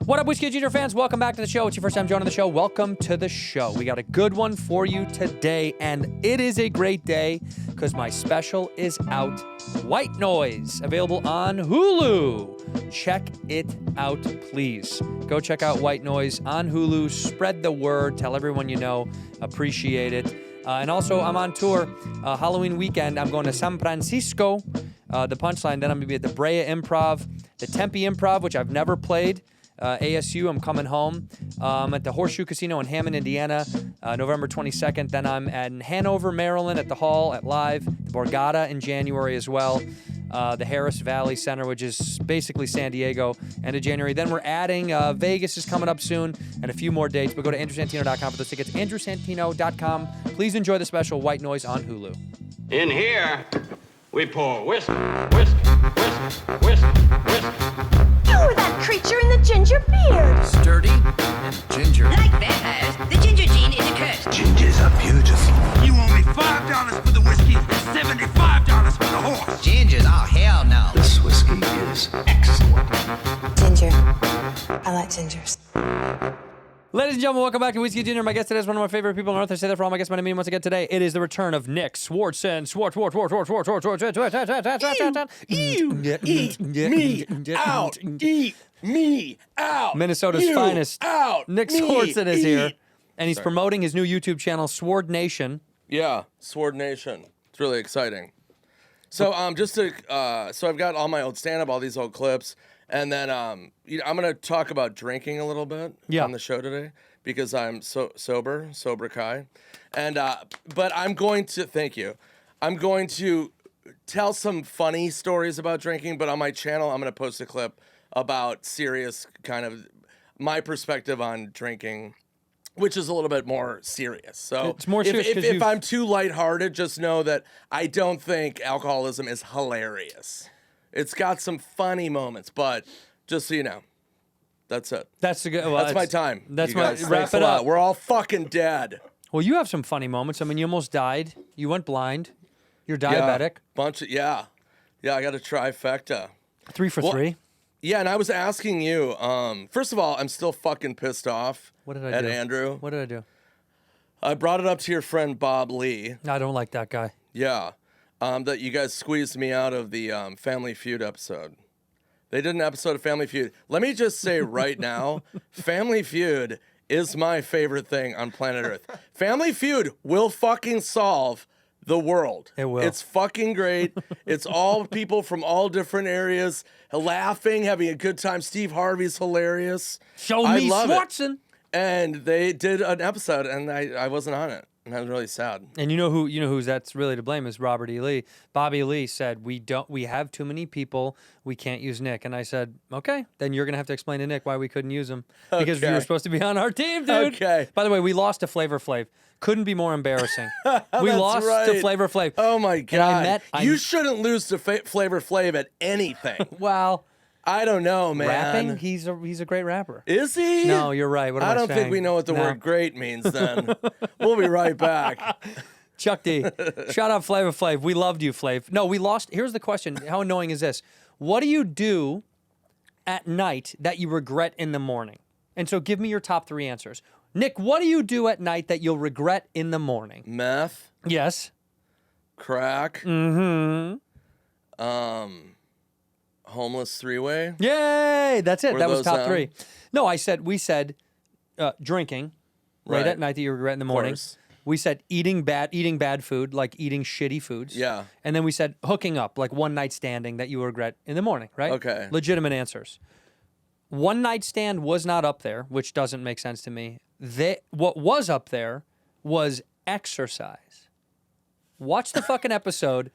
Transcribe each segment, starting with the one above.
What up, Whiskey Ginger fans? Welcome back to the show. It's your first time joining the show. Welcome to the show. We got a good one for you today, and it is a great day because my special is out. White Noise, available on Hulu. Check it out, please. Go check out White Noise on Hulu. Spread the word. Tell everyone you know. Appreciate it. And also, I'm on tour Halloween weekend. I'm going to San Francisco, the Punchline. Then I'm going to be at the Brea Improv, the Tempe Improv, which I've never played. ASU, I'm coming home. At the Horseshoe Casino in Hammond, Indiana, November 22nd. Then I'm at Hanover, Maryland at the Hall at Live. The Borgata in January as well. The Harris Valley Center, which is basically San Diego, end of January. Then we're adding Vegas is coming up soon and a few more dates. But go to AndrewSantino.com for those tickets. AndrewSantino.com. Please enjoy the special White Noise on Hulu. In here, we pour whisk, whisk, whisk, whisk, whisk. You were that creature in the ginger beard. Sturdy and ginger. Like vampires, the ginger gene is a curse. Gingers are beautiful. You owe me $5 for the whiskey and $75 for the horse. Gingers? Oh, hell no. This whiskey is excellent. Ginger. I like gingers. Ladies and gentlemen, welcome back to Whiskey Ginger. My guest today is one of my favorite people on earth. I say that for all my guests, my name once again today. It is the return of Nick Swardson. Eat me out. Eat me out. Minnesota's You finest. Out. Nick Me Swardson is here. eat. And he's promoting his new YouTube channel, Sword Nation. Yeah, Sword Nation. It's really exciting. So so I've got all my old stand-up, all these old clips, and then I'm gonna talk about drinking a little bit on the show today because I'm sober Kai, and but I'm going to tell some funny stories about drinking, but on my channel I'm gonna post a clip about serious kind of my perspective on drinking, which is a little bit more serious. So it's more serious if I'm too lighthearted, just know that I don't think alcoholism is hilarious. It's got some funny moments, but just so you know, that's it. That's My time. That's you guys. wrap Thanks it a lot. up. We're all fucking dead. Well, you have some funny moments. I mean, you almost died. You went blind. You're diabetic. Yeah. I got a trifecta. 3 for 3. Yeah, and I was asking you. First of all, I'm still fucking pissed off. What did I at do? Andrew? What did I do? I brought it up to your friend Bob Lee. I don't like that guy. Yeah. That you guys squeezed me out of the Family Feud episode. They did an episode of Family Feud. Let me just say right now, Family Feud is my favorite thing on planet Earth. Family Feud will fucking solve the world. It will. It's fucking great. It's all people from all different areas laughing, having a good time. Steve Harvey's hilarious. Show I me love it. Swardson. And they did an episode, and I wasn't on it. And I was really sad. And you know who's that's really to blame is Robert E. Lee. Bobby Lee said, we have too many people, we can't use Nick. And I said, okay, then you're gonna have to explain to Nick why we couldn't use him. Because you were supposed to be on our team, dude. Okay. By the way, we lost to Flavor Flav. Couldn't be more embarrassing. We That's lost right. to Flavor Flav. Oh my God. And you shouldn't lose to Flavor Flav at anything. Well, I don't know, man. rapping, he's a great rapper. Is he? No, you're right. What am I don't think saying? we know what the No. word great means then. We'll be right back. Chuck D. Shout out Flavor Flav. We loved you, Flav. No, we lost. Here's the question. How annoying is this? What do you do at night that you regret in the morning? And so give me your top 3 answers. Nick, what do you do at night that you'll regret in the morning? Meth, Yes. crack, Mm-hmm. homeless three-way. Yay! That's it. Were That was those top 3. No, we said drinking right Right. at night that you regret in the morning. course. We said eating bad food, like eating shitty foods. Yeah. And then we said hooking up, like one night standing that you regret in the morning, right? Okay. Legitimate answers. One night stand was not up there, which doesn't make sense to me. What was up there was exercise. Watch the fucking episode.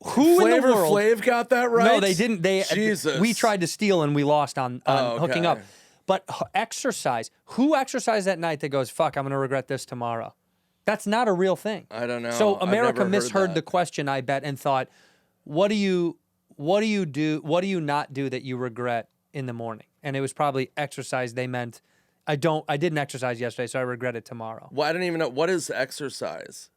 Who in the Flavor world? Flav got that right? No, they didn't. Jesus. We tried to steal and we lost on hooking okay. up. But exercise. Who exercised that night that goes, fuck, I'm going to regret this tomorrow? That's not a real thing. I don't know. So I've America never heard misheard that. the question, I bet, and thought, what do you not do that you regret in the morning? And it was probably exercise. They meant, I didn't exercise yesterday, so I regret it tomorrow. Well, I don't even know. What is exercise?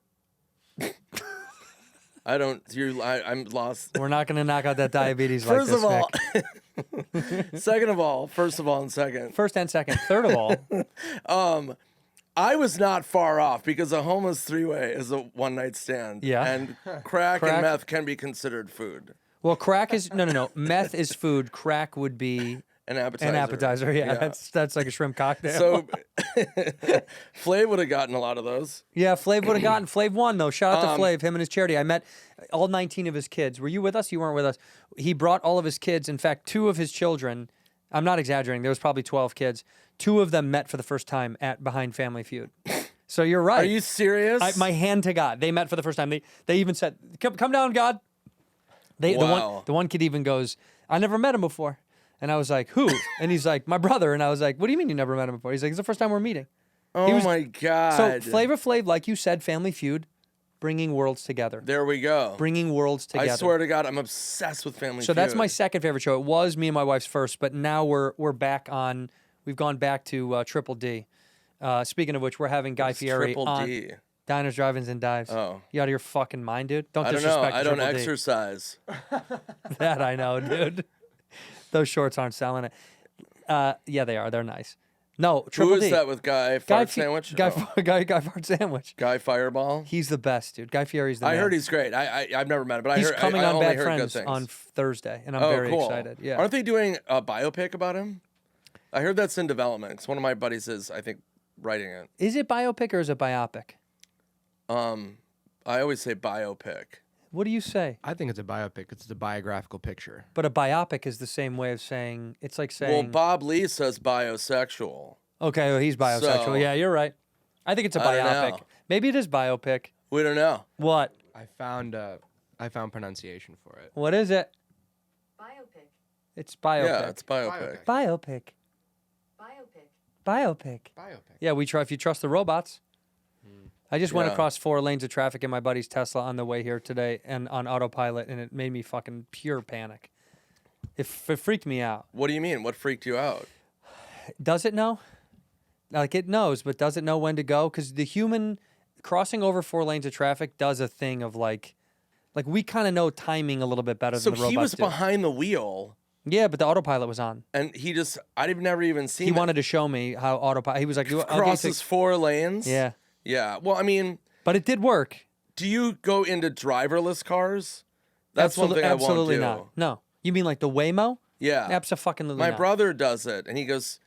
I don't. I'm lost. We're not going to knock out that diabetes like First this, of all, Nick. second of all, first of all, and second. First and second. Third of all. I was not far off because a homeless three-way is a one-night stand. Yeah. And crack and meth can be considered food. Well, crack is no. Meth is food. Crack would be An appetizer. an appetizer. Yeah, that's like a shrimp cocktail. So Flav would have gotten a lot of those. yeah, Flav would have gotten. Flav won though. Shout out to Flav, him and his charity. I met all 19 of his kids. Were you with us? You weren't with us. He brought all of his kids. In fact, 2 of his children. I'm not exaggerating. There was probably 12 kids. 2 of them met for the first time at Behind Family Feud. So you're right. Are you serious? My hand to God, they met for the first time. They even said, "Come down, God." Wow. The one kid even goes, "I never met him before," and I was like, "Who?" And he's like, "My brother." And I was like, "What do you mean you never met him before?" He's like, "It's the first time we're meeting." Oh my God. So Flavor Flav, like you said, Family Feud, bringing worlds together. There we go. Bringing worlds together. I swear to God, I'm obsessed with Family Feud. So that's my second favorite show. It was me and my wife's first, but now we're back on. We've gone back to Triple D. Speaking of which, we're having Guy Fieri Triple on D. Diners, Drive-Ins, and Dives. Oh. You out of your fucking mind, dude? I don't know. disrespect I don't Triple D. exercise. That I know, dude. Those shorts aren't selling it. Yeah, they are. They're nice. No, Triple Who D. is that with Guy Fart Sandwich? Guy Oh. Fart Sandwich. Guy Fireball? He's the best, dude. Guy Fieri's the I man. heard he's great. I've never met him, but He's I heard coming I on only Bad heard Friends good things. on Thursday, and I'm Oh, very cool. excited. Yeah. Aren't they doing a biopic about him? I heard that's in development. 'Cause one of my buddies is, I think, writing it. Is it biopic or is it biopic? I always say biopic. What do you say? I think it's a biopic. It's a biographical picture. But a biopic is the same way of saying, it's like Well, saying, Bob Lee says bisexual. okay, well, he's bisexual. So- Yeah, you're right. I think it's a I don't biopic. know. Maybe it is biopic. We don't know. What? I found pronunciation for it. What is it? Biopic. It's biopic. Yeah, it's biopic. Biopic. Biopic. Biopic. Biopic. Yeah, we try. If you trust the robots. I just went Yeah. across 4 lanes of traffic in my buddy's Tesla on the way here today, and on autopilot, and it made me fucking pure panic. It freaked me out. What do you mean? What freaked you out? Does it know? Like it knows, but does it know when to go? Because the human crossing over 4 lanes of traffic does a thing of like we kind of know timing a little bit better So than the robots he was do. behind the wheel, Yeah, but the autopilot was on. and I've never even seen He it. wanted to show me how autopilot. He was like, crosses 4 lanes. Yeah, Yeah. Well, I mean, but it did work. do you go into driverless cars? That's one thing Absolutely I won't do. not. No, you mean like the Waymo? Yeah. Absolutely My not. brother does it, and he goes,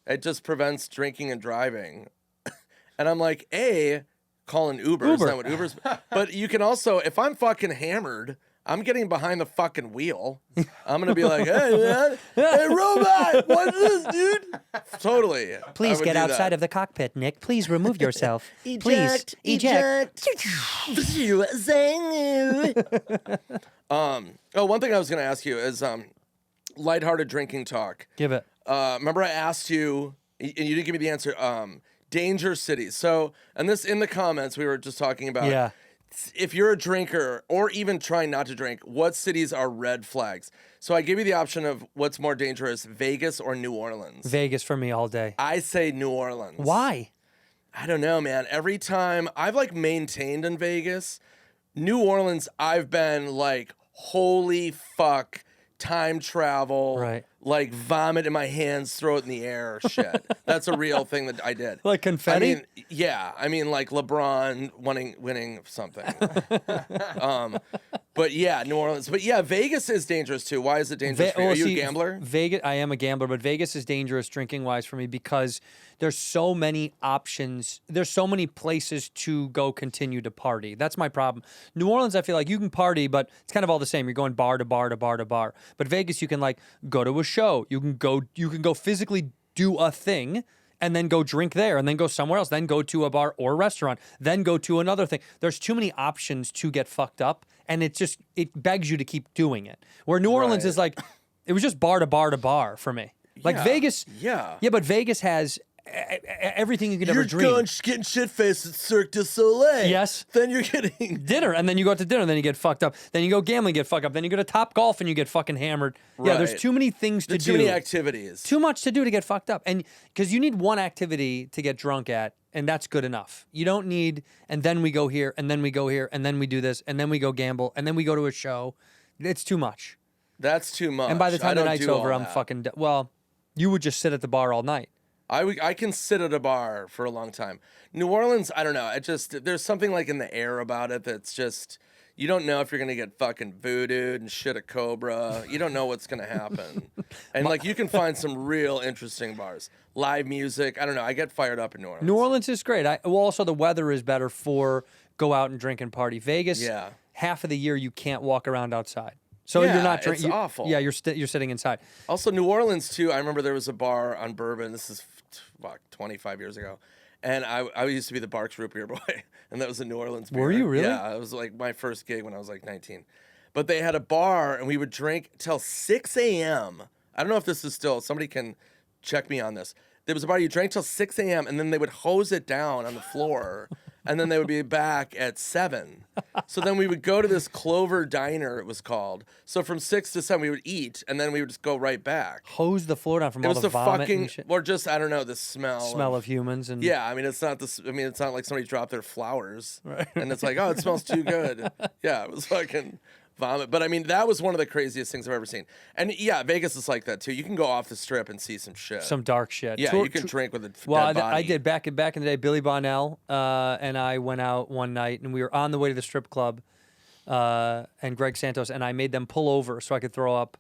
it just prevents drinking and driving. And I'm like, call an Uber. Is that what Uber's? But you can also, if I'm fucking hammered, I'm getting behind the fucking wheel. I'm going to be like, hey, man, hey, robot, what's this, dude? Totally. Please get outside of the cockpit, Nick. Please remove yourself. Please eject. One thing I was going to ask you is lighthearted drinking talk. Give it. Remember I asked you, and you didn't give me the answer, danger cities. So, and this in the comments, we were just talking about. Yeah. If you're a drinker or even trying not to drink, what cities are red flags? So I give you the option of what's more dangerous, Vegas or New Orleans. Vegas for me all day. I say New Orleans. Why? I don't know, man. Every time I've maintained in Vegas, New Orleans, I've been like, holy fuck, time travel. Right. Like vomit in my hands, throw it in the air, shit. That's a real thing that I did. Like confetti? I mean, yeah. I mean, like LeBron winning something. But yeah, New Orleans. But yeah, Vegas is dangerous too. Why is it dangerous for you? Are you a gambler? Vegas, I am a gambler, but Vegas is dangerous drinking-wise for me because there's so many options. There's so many places to go continue to party. That's my problem. New Orleans, I feel like you can party, but it's kind of all the same. You're going bar to bar to bar to bar. But Vegas, you can like go to a show. You can go physically do a thing and then go drink there and then go somewhere else, then go to a bar or restaurant, then go to another thing. There's too many options to get fucked up, and it begs you to keep doing it. Where New Orleans is like, it was just bar to bar to bar for me. Like Yeah, Vegas. yeah. Yeah, but Vegas has everything you could ever You're dream. getting shit-faced at Cirque du Soleil. Yes. Then you're getting... Dinner, and then you go out to dinner, and then you get fucked up. Then you go gambling, get fucked up. Then you go to Top Golf, and you get fucking hammered. Yeah, there's Right. too many things to There's do. too many activities. Too much to do to get fucked up. And because you need one activity to get drunk at, and that's good enough. You don't need, and then we go here, and then we go here, and then we do this, and then we go gamble, and then we go to a show. It's too much. That's too much. And by the I time the don't night's do all over, I'm that. fucking, well, you would just sit at the bar all night. I can sit at a bar for a long time. New Orleans, I don't know. It just, there's something like in the air about it that's just, you don't know if you're going to get fucking voodooed and shit a cobra. You don't know what's going to happen. And like, you can find some real interesting bars. Live music. I don't know. I get fired up in New Orleans. New Orleans is great. Well, also the weather is better for go out and drink and party. Vegas, Yeah. half of the year you can't walk around outside. So Yeah, you're not it's drinking. awful. Yeah, you're sitting inside. Also, New Orleans, too. I remember there was a bar on Bourbon. This is, 25 years ago. And I used to be the Barks Root Beer boy. And that was a New Orleans beer. Were you really? Yeah, it was like my first gig when I was like 19. But they had a bar, and we would drink till 6 a.m. I don't know if this is still, somebody can check me on this. There was a bar, you drank till 6 a.m., and then they would hose it down on the floor, and then they would be back at 7. So then we would go to this Clover Diner, it was called. So from 6 to 7, we would eat, and then we would just go right back. Hose the floor down from It all was the the vomit fucking, and shit. or just, I don't know, the smell. Smell of humans and Yeah, I mean, it's not this. I mean, it's not like somebody dropped their flowers, and it's like, oh, it smells too good. Yeah, it was fucking vomit. But I mean, that was one of the craziest things I've ever seen. And yeah, Vegas is like that too. You can go off the strip and see some shit. some dark shit. Yeah, you can drink with a dead body. I did back in the day. Billy Bonnell and I went out one night, and we were on the way to the strip club, and Greg Santos, and I made them pull over so I could throw up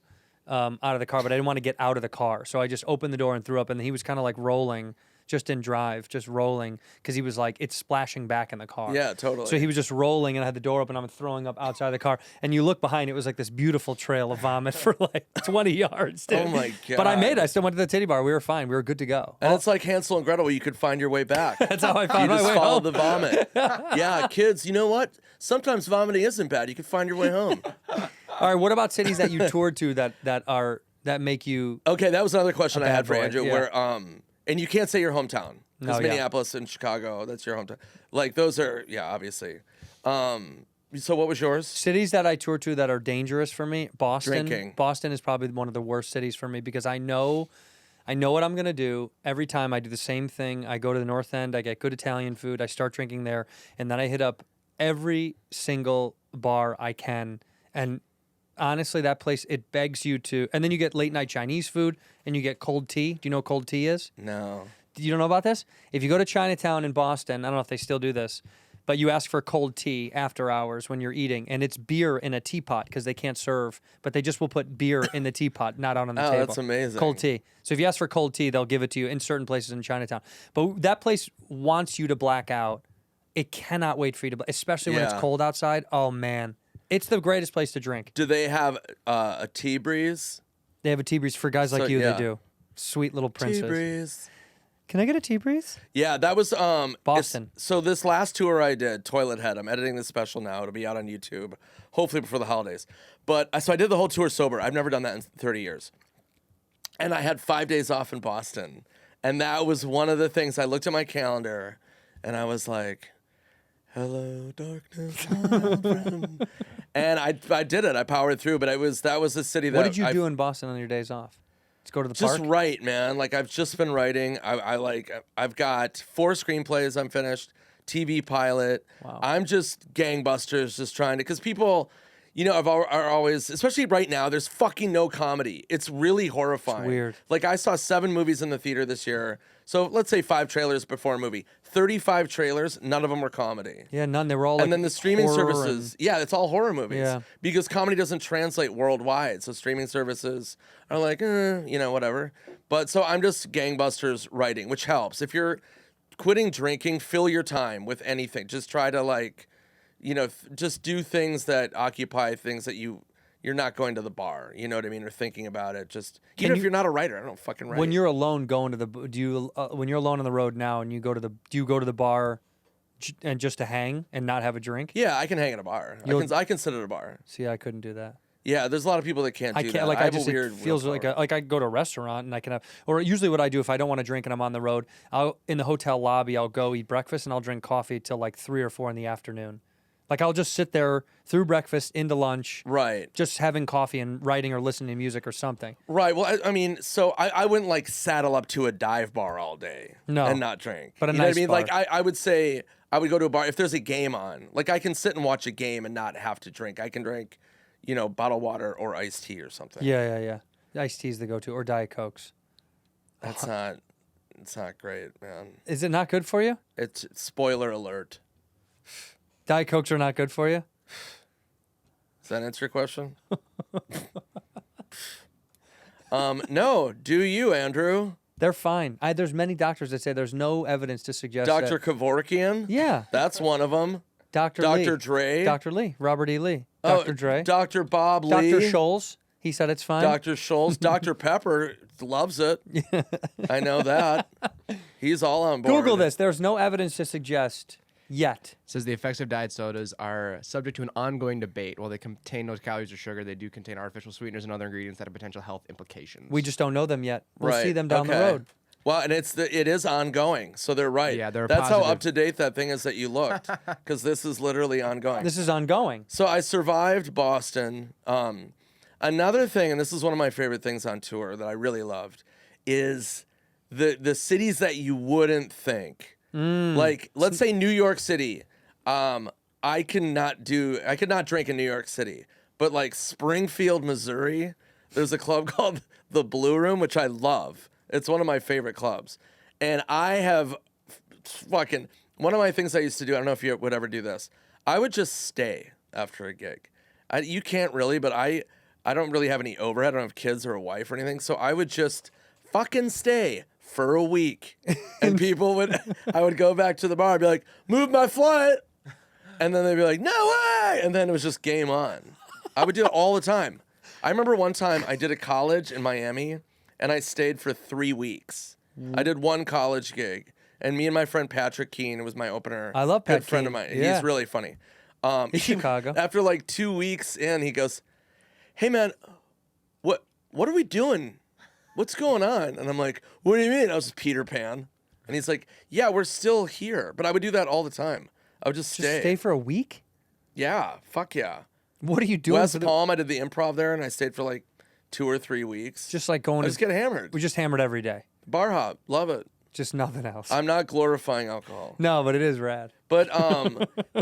out of the car, but I didn't want to get out of the car, so I just opened the door and threw up, and he was kind of like rolling. Just in drive, just rolling, because he was like, it's splashing back in the car. Yeah, totally. So he was just rolling, and I had the door open. I'm throwing up outside the car, and you look behind, it was like this beautiful trail of vomit for like 20 yards. Dude. Oh my God. But I made it. I still went to the titty bar. We were fine. We were good to go. And it's like Hansel and Gretel, where you could find your way back. That's how I found You my just way follow home. the vomit. Yeah, kids, you know what? Sometimes vomiting isn't bad. You can find your way home. All right. What about cities that you toured to that make you? Okay, that was another question I bad had for boy, Andrew. yeah. Where and you can't say your hometown because No, yeah. Minneapolis and Chicago, that's your hometown. Like those are, yeah, obviously. So what was yours? Cities that I tour to that are dangerous for me. Boston. Drinking. Boston is probably one of the worst cities for me because I know what I'm gonna do every time. I do the same thing. I go to the North End. I get good Italian food. I start drinking there, and then I hit up every single bar I can. And honestly, that place, it begs you to. And then you get late night Chinese food, and you get cold tea. Do you know what cold tea is? No. You don't know about this? If you go to Chinatown in Boston, I don't know if they still do this, but you ask for cold tea after hours when you're eating, and it's beer in a teapot because they can't serve, but they just will put beer in the teapot, not out on the Oh, table. that's amazing. Cold tea. So if you ask for cold tea, they'll give it to you in certain places in Chinatown. But that place wants you to black out. It cannot wait for you to, especially when it's Yeah. cold outside. Oh man, it's the greatest place to drink. Do they have a tea breeze? They have a tea breeze for guys like So, you. yeah. They do. Sweet little princes. Tea breeze. Can I get a tea breeze? Yeah, that was Boston. So this last tour I did, Toilet Head. I'm editing this special now. It'll be out on YouTube, hopefully before the holidays. But so I did the whole tour sober. I've never done that in 30 years. And I had 5 days off in Boston, and that was one of the things. I looked at my calendar, and I was like, "Hello, darkness, my old friend." And I did it. I powered through. But that was a city that What did you do in Boston on your days off? Let's go to the just park. write, man. Like I've just been writing. I've got 4 screenplays I'm finished, TV pilot. Wow. I'm just gangbusters, just trying to, because people, are always, especially right now, there's fucking no comedy. It's really horrifying. It's weird. Like I saw 7 movies in the theater this year. So let's say 5 trailers before a movie. 35 trailers, none of them were comedy. Yeah, none. They were all like And then the streaming horror services, yeah, it's all horror movies. Yeah. Because comedy doesn't translate worldwide. So streaming services are like, whatever. But so I'm just gangbusters writing, which helps. If you're quitting drinking, fill your time with anything. Just try to just do things that occupy things that you're not going to the bar, you know what I mean, or thinking about it. Just if you're not a writer, I don't fucking write. When you're alone going to the, when you're alone on the road now and do you go to the bar and just to hang and not have a drink? Yeah, I can hang at a bar. I can sit at a bar. See, I couldn't do that. Yeah, there's a lot of people that can't do I can't that. like I I have just a weird it feels like willpower. like I go to a restaurant and I can have, or usually what I do if I don't want to drink and I'm on the road, I'll in the hotel lobby I'll go eat breakfast and I'll drink coffee till like 3 or 4 in the afternoon. Like I'll just sit there through breakfast into lunch, Right. just having coffee and writing or listening to music or something. Right. Well, I mean, so I wouldn't like saddle up to a dive bar all day No. and not drink. But a you know what I nice mean? bar. Like I would say I would go to a bar if there's a game on. Like I can sit and watch a game and not have to drink. I can drink, bottled water or iced tea or something. Yeah. Iced tea's the go-to or Diet Cokes. It's not great, man. Is it not good for you? It's spoiler alert. Diet Cokes are not good for you? Does that answer your question? No. Do you, Andrew? They're fine. There's many doctors that say there's no evidence to suggest Dr. that. Kevorkian? Yeah. That's one of them. Dr. Lee. Dr. Dre? Dr. Lee. Robert E. Lee. Oh, Dr. Dre. Dr. Bob Lee. Dr. Scholes. He said it's fine. Dr. Scholes. Dr. Pepper loves it. I know that. He's all on board. Google this. There's no evidence to suggest yet. It says the effects of diet sodas are subject to an ongoing debate. While they contain no calories or sugar, they do contain artificial sweeteners and other ingredients that have potential health implications. We just don't know them yet. We'll Right. see them down the Okay. road. Well, and it is ongoing, so they're right. Yeah, they're That's how positive. up to date that thing is that you looked, because this is literally ongoing. This is ongoing. So I survived Boston. Another thing, and this is one of my favorite things on tour that I really loved, is the cities that you wouldn't think. Like, let's say New York City. I could not drink in New York City, but like Springfield, Missouri, there's a club called the Blue Room, which I love. It's one of my favorite clubs. And I have fucking, one of my things I used to do, I don't know if you would ever do this, I would just stay after a gig. You can't really, but I don't really have any overhead. I don't have kids or a wife or anything. So I would just fucking stay for a week. And I would go back to the bar and be like, move my flight. And then they'd be like, no way. And then it was just game on. I would do it all the time. I remember one time I did a college in Miami and I stayed for 3 weeks. I did one college gig. And me and my friend Patrick Keene was my opener. I love Good Pat friend Keene. of mine. Yeah. He's really funny. He's Chicago. After like 2 weeks in, he goes, hey man, what are we doing? What's going on? And I'm like, what do you mean? I was Peter Pan. And he's like, yeah, we're still here. But I would do that all the time. I would just stay. Just stay for a week? Yeah, fuck yeah. What are you doing? West Palm, I did the improv there, and I stayed for like 2 or 3 weeks. Just like going I just get hammered. We just hammered every day. Bar hop, love it. Just nothing else. I'm not glorifying alcohol. No, but it is rad. But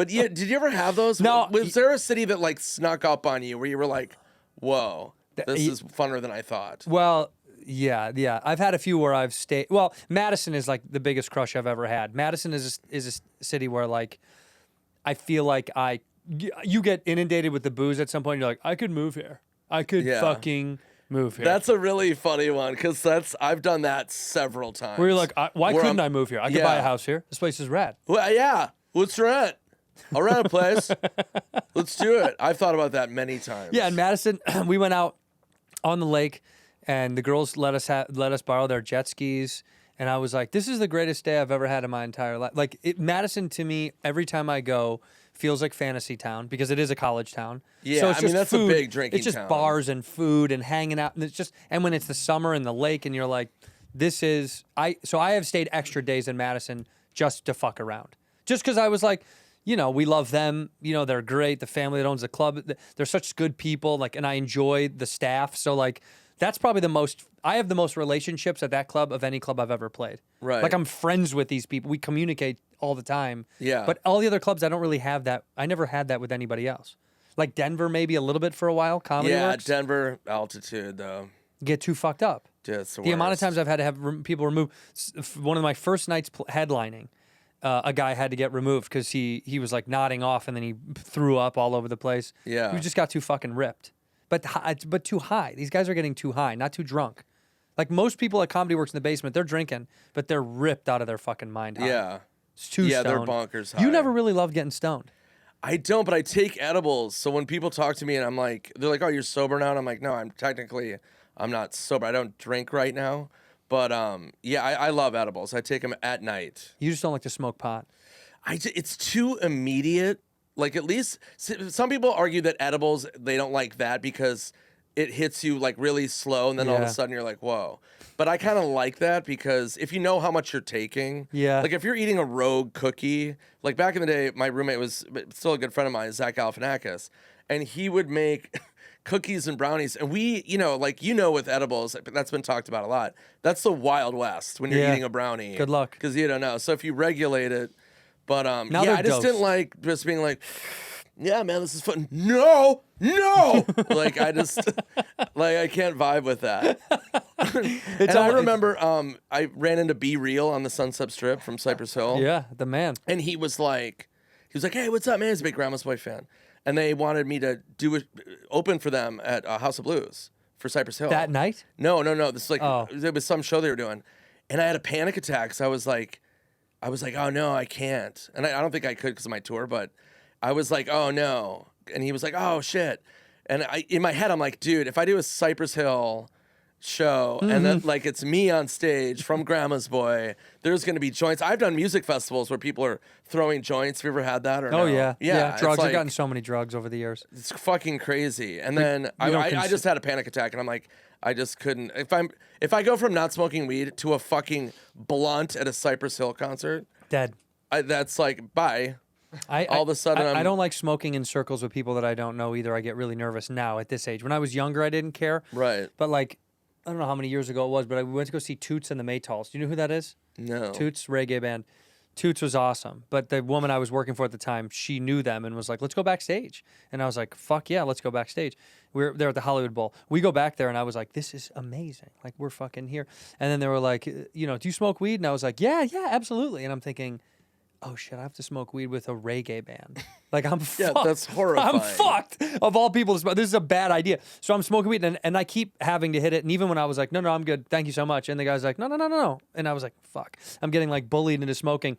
yeah, did you ever have those? No. Was there a city that like snuck up on you where you were like, whoa, this is funner than I thought? Well, yeah. I've had a few where I've stayed. Well, Madison is like the biggest crush I've ever had. Madison is a city where like I feel like you get inundated with the booze at some point. You're like, I could move here. I could fucking move here. That's a really funny one because I've done that several times. where you're like, why couldn't I move here? I could buy a house here. This place is rad. Well, yeah. What's rent? I'll rent a place. Let's do it. I've thought about that many times. Yeah, in Madison, we went out on the lake, and the girls let us borrow their jet skis. And I was like, this is the greatest day I've ever had in my entire life. Like, Madison, to me, every time I go, feels like fantasy town because it is a college town. Yeah, so it's I mean, just that's food. a big drinking It's just town. bars and food and hanging out. And it's just, and when it's the summer and the lake and you're like, so I have stayed extra days in Madison just to fuck around. Just because I was like, we love them. They're great. The family that owns the club, they're such good people. Like, and I enjoy the staff. So like, that's probably I have the most relationships at that club of any club I've ever played. Right. Like I'm friends with these people. We communicate all the time. Yeah. But all the other clubs, I don't really have that. I never had that with anybody else. Like Denver, maybe a little bit for a while. Comedy Works. Denver altitude though. Get too fucked up. Just The amount of times I've had to have people removed. One of my first nights headlining, a guy had to get removed because he was like nodding off and then he threw up all over the place. Yeah. He just got too fucking ripped. But too high. These guys are getting too high, not too drunk. Like most people at Comedy Works in the basement, they're drinking, but they're ripped out of their fucking mind high. Yeah. It's too Yeah, they're stoned. bonkers high. You never really loved getting stoned. I don't, but I take edibles. So when people talk to me and they're like, oh, you're sober now? And I'm like, no, I'm not sober. I don't drink right now. But yeah, I love edibles. I take them at night. You just don't like to smoke pot. It's too immediate. like at least some people argue that edibles, they don't like that because it hits you like really slow and then all of a sudden you're like, whoa. But I kind of like that because if you know how much you're taking, like if you're eating a Rogue cookie, like back in the day, my roommate was still a good friend of mine, Zach Galifianakis, and he would make cookies and brownies. And we, like, with edibles, that's been talked about a lot. That's the Wild West when you're eating a brownie. Good luck. Because you don't know. So if you regulate it, but now I just didn't like just being like, yeah, man, this is fun. No. Like I just like I can't vibe with that. And I remember I ran into Be Real on the Sunset Strip from Cypress Hill. Yeah, the man. And he was like, hey, what's up, man? He's a big Grandma's Boy fan. And they wanted me to open for them at House of Blues for Cypress Hill. That night? No. This is like it was some show they were doing. And I had a panic attack because I was like, oh no, I can't. And I don't think I could because of my tour, but I was like, oh no. And he was like, oh shit. And in my head, I'm like, dude, if I do a Cypress Hill show and then like it's me on stage from Grandma's Boy, there's going to be joints. I've done music festivals where people are throwing joints. Have you ever had that? Or no? Yeah. Drugs. I've gotten so many drugs over the years. It's fucking crazy. And then I just had a panic attack and I'm like, I just couldn't. If I go from not smoking weed to a fucking blunt at a Cypress Hill concert, dead. That's like, bye. All of a sudden, I don't like smoking in circles with people that I don't know either. I get really nervous now at this age. When I was younger, I didn't care. Right. But like, I don't know how many years ago it was, but I went to go see Toots and the Maytals. Do you know who that is? No. Toots, reggae band. Toots was awesome. But the woman I was working for at the time, she knew them and was like, let's go backstage. And I was like, fuck yeah, let's go backstage. We're there at the Hollywood Bowl. We go back there and I was like, this is amazing. Like, we're fucking here. And then they were like, do you smoke weed? And I was like, yeah, absolutely. And I'm thinking, oh shit, I have to smoke weed with a reggae band. Like, I'm fucked. Yeah, that's horrifying. I'm fucked. Of all people to smoke. This is a bad idea. So I'm smoking weed and I keep having to hit it. And even when I was like, no, I'm good. Thank you so much. And the guy's like, no. And I was like, fuck. I'm getting like bullied into smoking.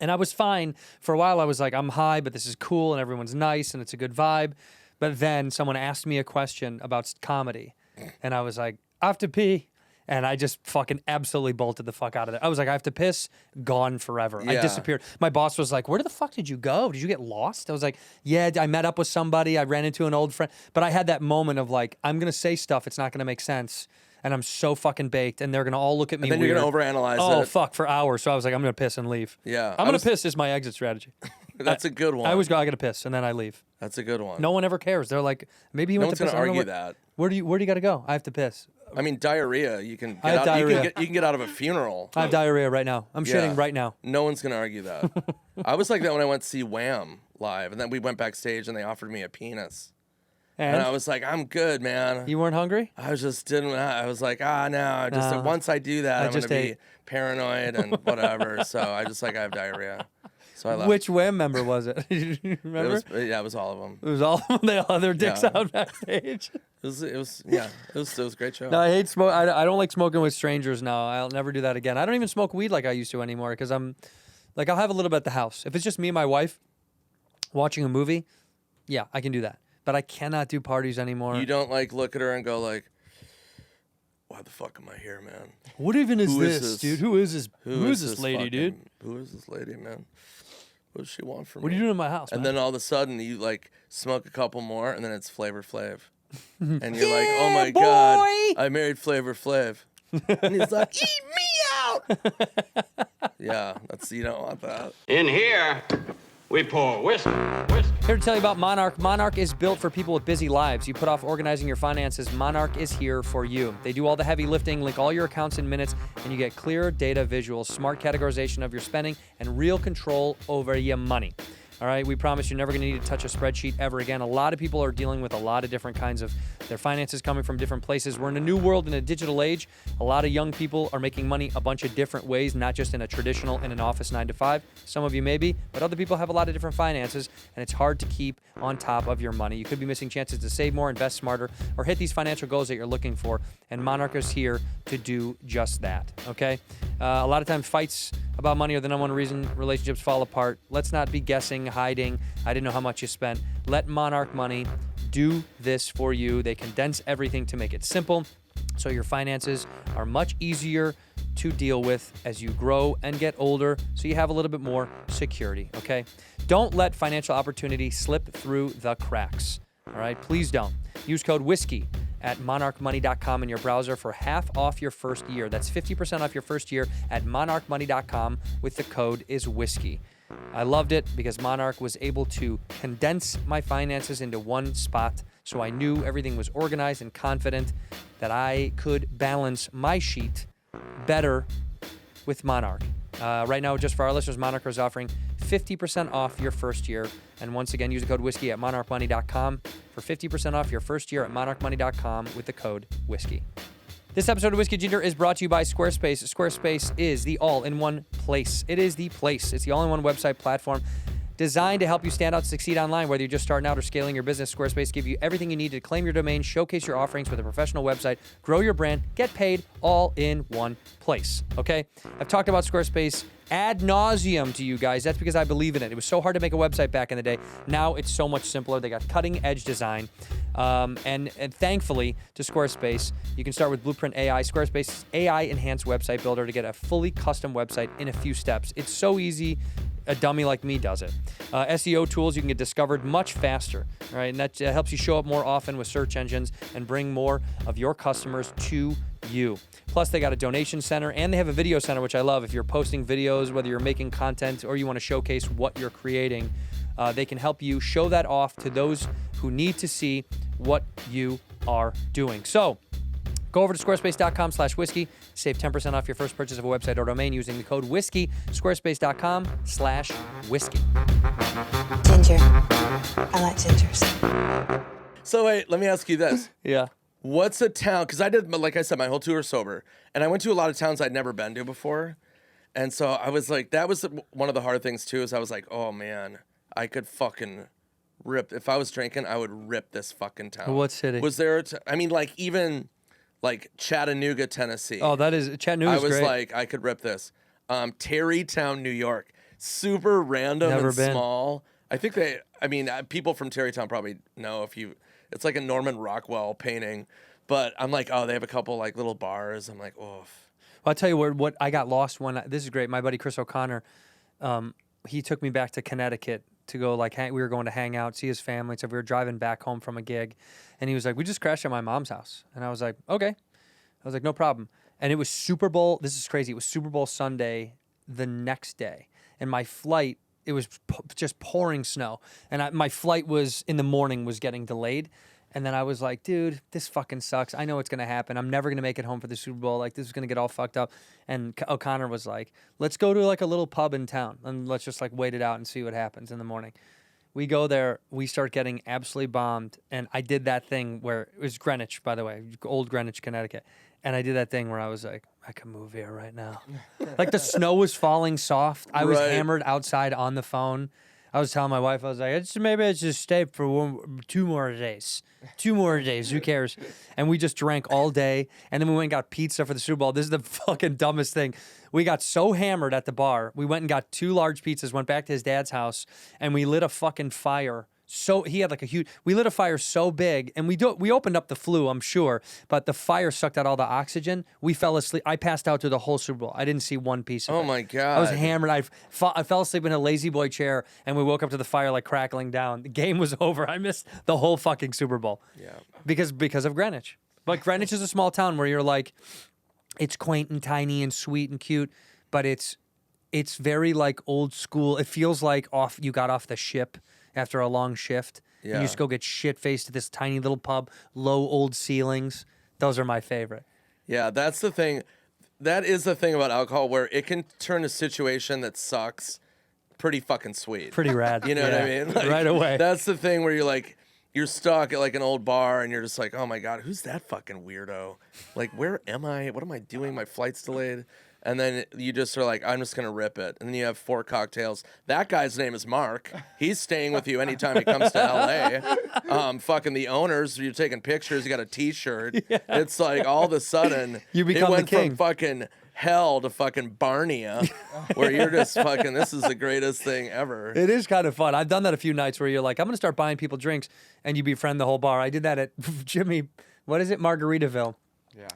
And I was fine for a while. I was like, I'm high, but this is cool and everyone's nice and it's a good vibe. But then someone asked me a question about comedy. And I was like, I have to pee. And I just fucking absolutely bolted the fuck out of there. I was like, I have to piss, gone forever. Yeah. I disappeared. My boss was like, where the fuck did you go? Did you get lost? I was like, yeah, I met up with somebody. I ran into an old friend. But I had that moment of like, I'm going to say stuff. It's not going to make sense. And I'm so fucking baked. And they're going to all look at me and then weird. You're going to overanalyze it. Oh, fuck, for hours. So I was like, I'm going to piss and leave. Yeah. I'm going to piss is my exit strategy. That's a good one. I always go, I got to piss, and then I leave. That's a good one. No one ever cares. They're like, maybe he went to piss. No one's going to argue that. Where do you got to go? I have to piss. I mean, diarrhea. You can I have diarrhea. You can get out of a funeral. I have diarrhea right now. I'm shitting right now. No one's gonna argue that. I was like that when I went to see Wham live, and then we went backstage and they offered me a penis, and I was like, I'm good, man. You weren't hungry? I was just didn't. I was like, no. Just once I do that, I'm gonna be paranoid and whatever. So I have diarrhea. So I left. Which Wham member was it? You remember? It was all of them. It was all of them. They all had their dicks out backstage. It was a great show. No, I hate smoke. I don't like smoking with strangers now. I'll never do that again. I don't even smoke weed like I used to anymore because I'm like, I'll have a little bit at the house. If it's just me and my wife watching a movie, yeah, I can do that. But I cannot do parties anymore. You don't like look at her and go like, why the fuck am I here, man? What even is this, dude? Who is this? Who is this lady, dude? Who is this lady, man? What does she want from me? What are you doing in my house, And man? then all of a sudden you like smoke a couple more and then it's Flavor Flav. And you're like, oh my God, I married Flavor Flav. And he's like, eat me out. Yeah, you don't want that. In here, we pour whiskey. Here to tell you about Monarch. Monarch is built for people with busy lives. You put off organizing your finances, Monarch is here for you. They do all the heavy lifting, link all your accounts in minutes, and you get clear data visuals, smart categorization of your spending, and real control over your money. All right, we promise you're never going to need to touch a spreadsheet ever again. A lot of people are dealing with a lot of different kinds of their finances coming from different places. We're in a new world, in a digital age. A lot of young people are making money a bunch of different ways, not just in a traditional in an office 9 to 5. Some of you may be, but other people have a lot of different finances, and it's hard to keep on top of your money. You could be missing chances to save more, invest smarter, or hit these financial goals that you're looking for, and Monarch is here to do just that, okay? A lot of times fights about money are the number one reason relationships fall apart. Let's not be guessing, hiding. I didn't know how much you spent. Let Monarch Money do this for you. They condense everything to make it simple, so your finances are much easier to deal with as you grow and get older, so you have a little bit more security, okay? Don't let financial opportunity slip through the cracks. All right, please don't. Use code WHISKEY at monarchmoney.com in your browser for half off your first year. That's 50% off your first year at monarchmoney.com with the code is WHISKEY. I loved it because Monarch was able to condense my finances into one spot, so I knew everything was organized and confident that I could balance my sheet better with Monarch. Right now, just for our listeners, Monarch is offering 50% off your first year. And once again, use the code WHISKEY at monarchmoney.com for 50% off your first year at monarchmoney.com with the code WHISKEY. This episode of Whiskey Ginger is brought to you by Squarespace. Squarespace is the all-in-one place. It is the place. It's the all-in-one website platform designed to help you stand out and succeed online. Whether you're just starting out or scaling your business, Squarespace gives you everything you need to claim your domain, showcase your offerings with a professional website, grow your brand, get paid, all in one place, okay? I've talked about Squarespace ad nauseum to you guys. That's because I believe in it. It was so hard to make a website back in the day. Now it's so much simpler. They got cutting-edge design. And thankfully, to Squarespace, you can start with Blueprint AI, Squarespace's AI-enhanced website builder to get a fully custom website in a few steps. It's so easy. A dummy like me does it. SEO tools, you can get discovered much faster, right? And that helps you show up more often with search engines and bring more of your customers to you. Plus, they got a donation center and they have a video center, which I love. If you're posting videos, whether you're making content or you want to showcase what you're creating, they can help you show that off to those who need to see what you are doing. So, go over to squarespace.com/whiskey. Save 10% off your first purchase of a website or domain using the code WHISKEY. Squarespace.com/whiskey. Ginger. I like gingers. So wait, let me ask you this. Yeah. What's a town? Because I did, like I said, my whole tour sober, and I went to a lot of towns I'd never been to before, and so I was like, that was one of the hard things too. Is I was like, oh man, I could fucking rip. If I was drinking, I would rip this fucking town. What city? Was there? I mean, like even like Chattanooga, Tennessee. Oh, that is Chattanooga's great. I was great. like, I could rip this. Tarrytown, New York. Super random Never and been. small. I think people from Tarrytown probably know it's like a Norman Rockwell painting, but I'm like, oh, they have a couple like little bars. I'm like, oh. Well, I'll tell you what I got lost when, this is great. My buddy Chris O'Connor, he took me back to Connecticut to go we were going to hang out, see his family. So we were driving back home from a gig and he was like, we just crashed at my mom's house. And I was like, okay. I was like, no problem. And it was Super Bowl. This is crazy. It was Super Bowl Sunday the next day. And my flight, it was just pouring snow. And my flight was in the morning was getting delayed. And then I was like, dude, this fucking sucks. I know what's going to happen. I'm never going to make it home for the Super Bowl. Like, this is going to get all fucked up. And O'Connor was like, let's go to like a little pub in town and let's just like wait it out and see what happens in the morning. We go there. We start getting absolutely bombed. And I did that thing where it was Greenwich, by the way, old Greenwich, Connecticut. And I did that thing where I was like, I could move here right now. Like the snow was falling soft. I was hammered outside on the phone. I was telling my wife, I was like, maybe I just stay for 2 more days. 2 more days, who cares? And we just drank all day. And then we went and got pizza for the Super Bowl. This is the fucking dumbest thing. We got so hammered at the bar. We went and got 2 large pizzas, went back to his dad's house, and we lit a fucking fire. So he had like we lit a fire so big, and we opened up the flue, I'm sure, but the fire sucked out all the oxygen. We fell asleep. I passed out through the whole Super Bowl. I didn't see one piece of it. Oh my God. I was hammered. I fell asleep in a lazy boy chair, and we woke up to the fire like crackling down. The game was over. I missed the whole fucking Super Bowl. Yeah. Because of Greenwich. But Greenwich is a small town where you're like, it's quaint and tiny and sweet and cute, but it's very like old school. It feels like you got off the ship after a long shift. Yeah. And you just go get shit-faced at this tiny little pub, low old ceilings. Those are my favorite. Yeah, that's the thing. That is the thing about alcohol, where it can turn a situation that sucks pretty fucking sweet. Pretty rad. You know what I mean? Like, right away. That's the thing where you're stuck at like an old bar and you're just like, oh my God, who's that fucking weirdo? Like, where am I? What am I doing? My flight's delayed. And then you just are like, I'm just going to rip it. And then you have 4 cocktails. That guy's name is Mark. He's staying with you anytime he comes to L.A. Fucking the owners, you're taking pictures. You got a T-shirt. Yeah. It's like all of a sudden, you become it went the king. from fucking hell to fucking Barnea, where you're just fucking, this is the greatest thing ever. It is kind of fun. I've done that a few nights where you're like, I'm going to start buying people drinks, and you befriend the whole bar. I did that at Jimmy, what is it, Margaritaville.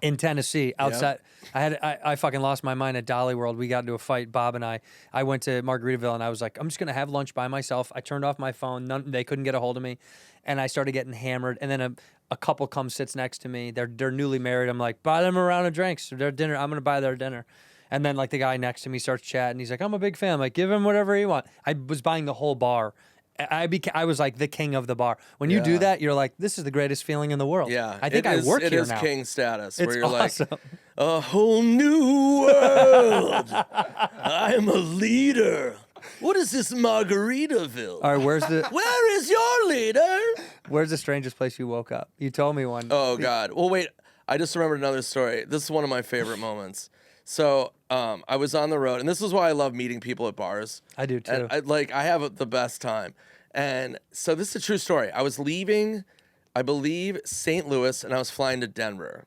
in Tennessee outside. I fucking lost my mind at Dolly World. We got into a fight, Bob and I. I went to Margaritaville and I was like, I'm just going to have lunch by myself. I turned off my phone. They couldn't get a hold of me. And I started getting hammered. And then a couple comes, sits next to me. They're newly married. I'm like, buy them a round of drinks. Their dinner. I'm going to buy their dinner. And then like the guy next to me starts chatting. He's like, I'm a big fan. I'm like, give him whatever he wants. I was buying the whole bar. I was like the king of the bar. When you do that, you're like, this is the greatest feeling in the world. Yeah, I think I work here now. It is king status, where It's you're awesome. like, a whole new world. I'm a leader. What is this Margaritaville? All right, Where is your leader? where's the strangest place you woke up? You told me one. Oh, God. Well, wait. I just remembered another story. This is one of my favorite moments. So I was on the road, and this is why I love meeting people at bars. I do, too. And I have the best time. And so this is a true story. I was leaving, I believe, St. Louis, and I was flying to Denver.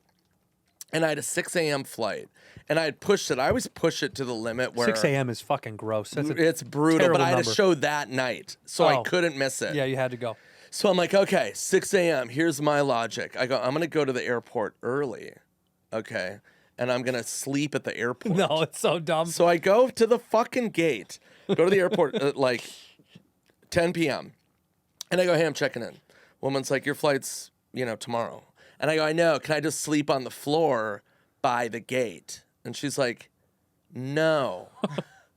And I had a 6 a.m. flight. And I had pushed it. I always push it to the limit where 6 a.m. is fucking gross. it's brutal, but I had a show that night, so I couldn't miss it. Yeah, you had to go. So I'm like, okay, 6 a.m. Here's my logic. I go, I'm going to go to the airport early, okay? And I'm going to sleep at the airport. No, it's so dumb. So I go to the fucking gate, go to the airport at like 10 p.m. And I go, hey, I'm checking in. Woman's like, your flight's, tomorrow. And I go, I know. Can I just sleep on the floor by the gate? And she's like, no.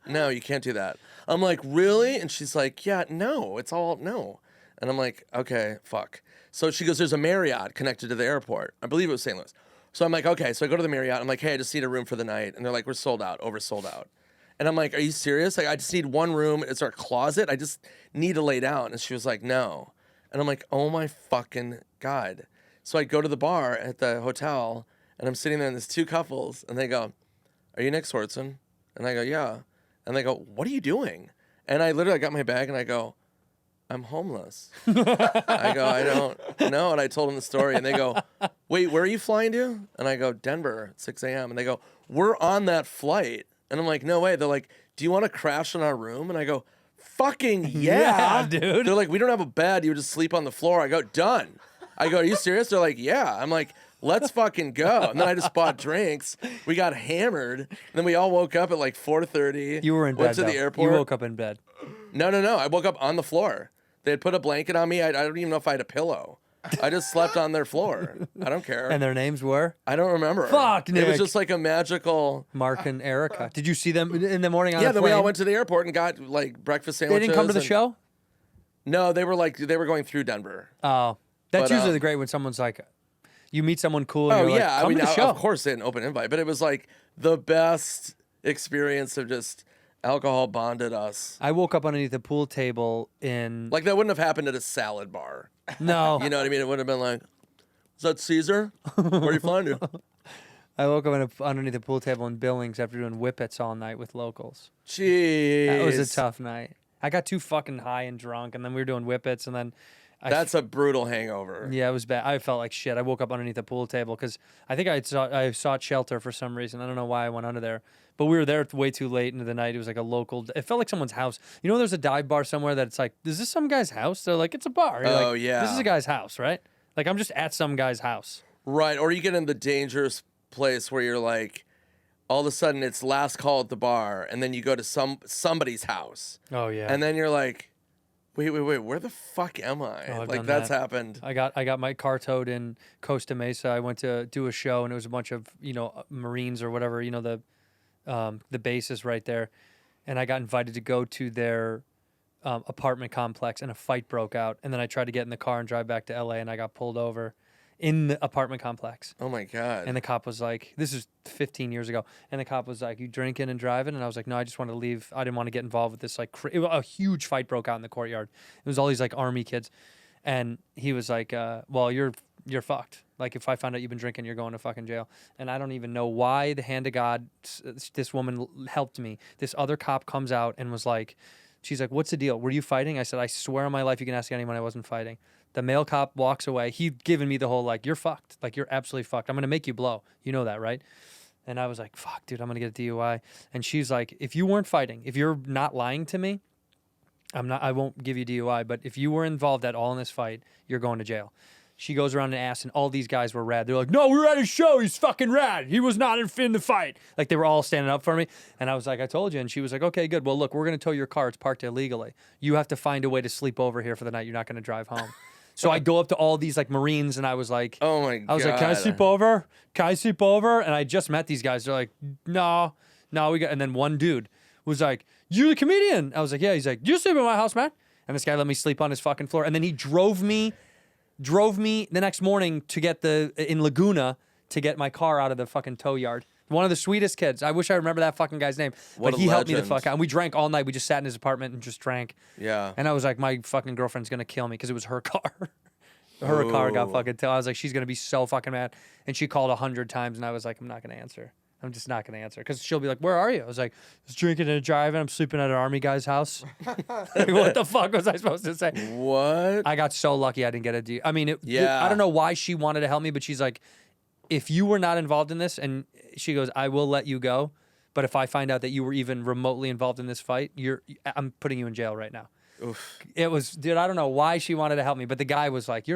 No, you can't do that. I'm like, really? And she's like, yeah, no. It's all no. And I'm like, okay, fuck. So she goes, there's a Marriott connected to the airport. I believe it was St. Louis. So I'm like, okay. So I go to the Marriott. I'm like, hey, I just need a room for the night. And they're like, we're sold out, oversold out. And I'm like, are you serious? Like, I just need one room. It's our closet. I just need to lay down. And she was like, no. And I'm like, oh my fucking God. So I go to the bar at the hotel, and I'm sitting there, and there's two couples, and they go, are you Nick Swardson? And I go, yeah. And they go, what are you doing? And I literally got my bag, and I go, I'm homeless. I go, I don't know. And I told them the story, and they go, wait, where are you flying to? And I go, Denver at 6 a.m. And they go, we're on that flight. And I'm like, no way. They're like, do you want to crash in our room? And I go, fucking yeah, dude. They're like, we don't have a bed. You would just sleep on the floor. I go, done. I go, are you serious? They're like, yeah. I'm like, let's fucking go. And then I just bought drinks. We got hammered. And then we all woke up at like 4:30. You were in bed. Went to the airport. You woke up in bed. No. I woke up on the floor. They had put a blanket on me. I don't even know if I had a pillow. I just slept on their floor. I don't care. And their names were? I don't remember. Fuck, Nick. It was just like a magical. Mark and Erica. Did you see them in the morning on Yeah, the then plane? we all went to the airport and got like breakfast sandwiches. They didn't come to the show? No, they were going through Denver. Oh. That's But, usually the great when someone's like, you meet someone cool and Oh you're yeah, like, come to the show. of course they had an open invite, but it was like the best experience of just alcohol bonded us. I woke up underneath the pool table in... Like that wouldn't have happened at a salad bar. No. You know what I mean? It would have been like, is that Caesar? Where are you flying to? I woke up underneath the pool table in Billings after doing whippets all night with locals. Jeez. That was a tough night. I got too fucking high and drunk, and then we were doing whippets, and then... That's a brutal hangover. Yeah, it was bad. I felt like shit. I woke up underneath the pool table because I think I sought shelter for some reason. I don't know why I went under there. But we were there way too late into the night. It was like a local... It felt like someone's house. You know there's a dive bar somewhere that it's like, is this some guy's house? They're like, it's a bar. You're Oh, like, yeah. This is a guy's house, right? Like, I'm just at some guy's house. Right, or you get in the dangerous place where you're like, all of a sudden it's last call at the bar, and then you go to somebody's house. Oh, yeah. And then you're like, wait, where the fuck am I? Oh, I've like done that's that. happened. I got my car towed in Costa Mesa. I went to do a show, and it was a bunch of Marines or whatever. The base is right there, and I got invited to go to their apartment complex, and a fight broke out. And then I tried to get in the car and drive back to LA, and I got pulled over in the apartment complex. Oh my God. And the cop was like, this is 15 years ago. And the cop was like, you drinking and driving? And I was like, no, I just wanted to leave. I didn't want to get involved with this. A huge fight broke out in the courtyard. It was all these like army kids. And he was like, well, you're fucked. Like if I find out you've been drinking, you're going to fucking jail. And I don't even know why the hand of God, this woman helped me. This other cop comes out and was like, she's like, what's the deal? Were you fighting? I said, I swear on my life, you can ask anyone, I wasn't fighting. The male cop walks away. He'd given me the whole, like, you're fucked. Like, you're absolutely fucked. I'm going to make you blow. You know that, right? And I was like, fuck, dude, I'm going to get a DUI. And she's like, if you weren't fighting, if you're not lying to me, I won't give you DUI. But if you were involved at all in this fight, you're going to jail. She goes around and asks, and all these guys were rad. They're like, no, we were at a show. He's fucking rad. He was not in the fight. Like, they were all standing up for me. And I was like, I told you. And she was like, okay, good. Well, look, we're going to tow your car. It's parked illegally. You have to find a way to sleep over here for the night. You're not going to drive home. So I go up to all these, like, Marines, and I was like, oh, my God. I was like, can I sleep over? Can I sleep over? And I just met these guys. They're like, no, we got. And then one dude was like, you the comedian? I was like, yeah. He's like, you sleep in my house, man? And this guy let me sleep on his fucking floor. And then he drove me the next morning to get in Laguna to get my car out of the fucking tow yard. One of the sweetest kids. I wish I remember that fucking guy's name. What but a he helped me the legend. fuck out. And we drank all night. We just sat in his apartment and just drank. Yeah. And I was like, my fucking girlfriend's going to kill me because it was her car. Her car got fucking towed. I was like, she's going to be so fucking mad. And she called 100 times, and I was like, I'm not going to answer. I'm just not going to answer. Because she'll be like, where are you? I was like, I was drinking and driving. I'm sleeping at an army guy's house. Like, what the fuck was I supposed to say? What? I got so lucky I didn't get a deal. I mean, Yeah. I don't know why she wanted to help me, but she's like, if you were not involved in this, and she goes, I will let you go. But if I find out that you were even remotely involved in this fight, I'm putting you in jail right now. Oof. It was, dude, I don't know why she wanted to help me, but the guy was like,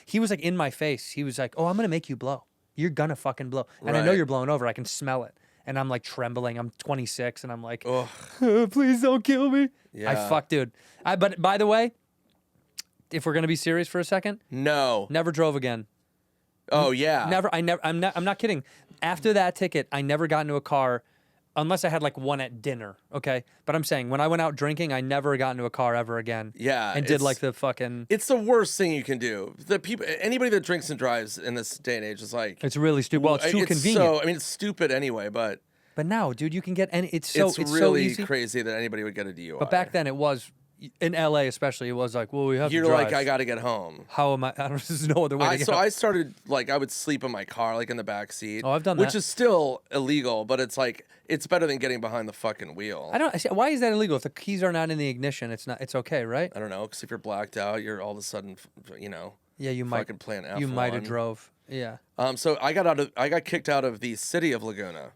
he was like in my face. He was like, oh, I'm going to make you blow. You're going to fucking blow. And I know Right. you're blowing over. I can smell it. And I'm like trembling. I'm 26 and I'm like, Ugh. please don't kill me. Yeah. Dude. But by the way, if we're going to be serious for a second, No. never drove again. Oh, yeah. I'm not kidding. After that ticket, I never got into a car unless I had like one at dinner, okay? But I'm saying when I went out drinking, I never got into a car ever again. Yeah. And did like the fucking... It's the worst thing you can do. Anybody that drinks and drives in this day and age is like... It's really stupid. Well, it's too convenient. It's stupid anyway, but... But now, dude, you can get any... It's so really easy. crazy that anybody would get a DUI. But back then it was... In LA especially, it was like, well, we have You're to drive. like, I got to get home. How am I? I don't. There's no other way to get So home. I started, like, I would sleep in my car, like, in the back seat. Oh, I've done Which that. is still illegal, but it's like, it's better than getting behind the fucking wheel. I don't. Why is that illegal? If the keys are not in the ignition, it's not. It's okay, right? I don't know, because if you're blacked out, you're all of a sudden, Yeah, you might. fucking playing F1. You might have drove. Yeah. So I got kicked out of the city of Laguna.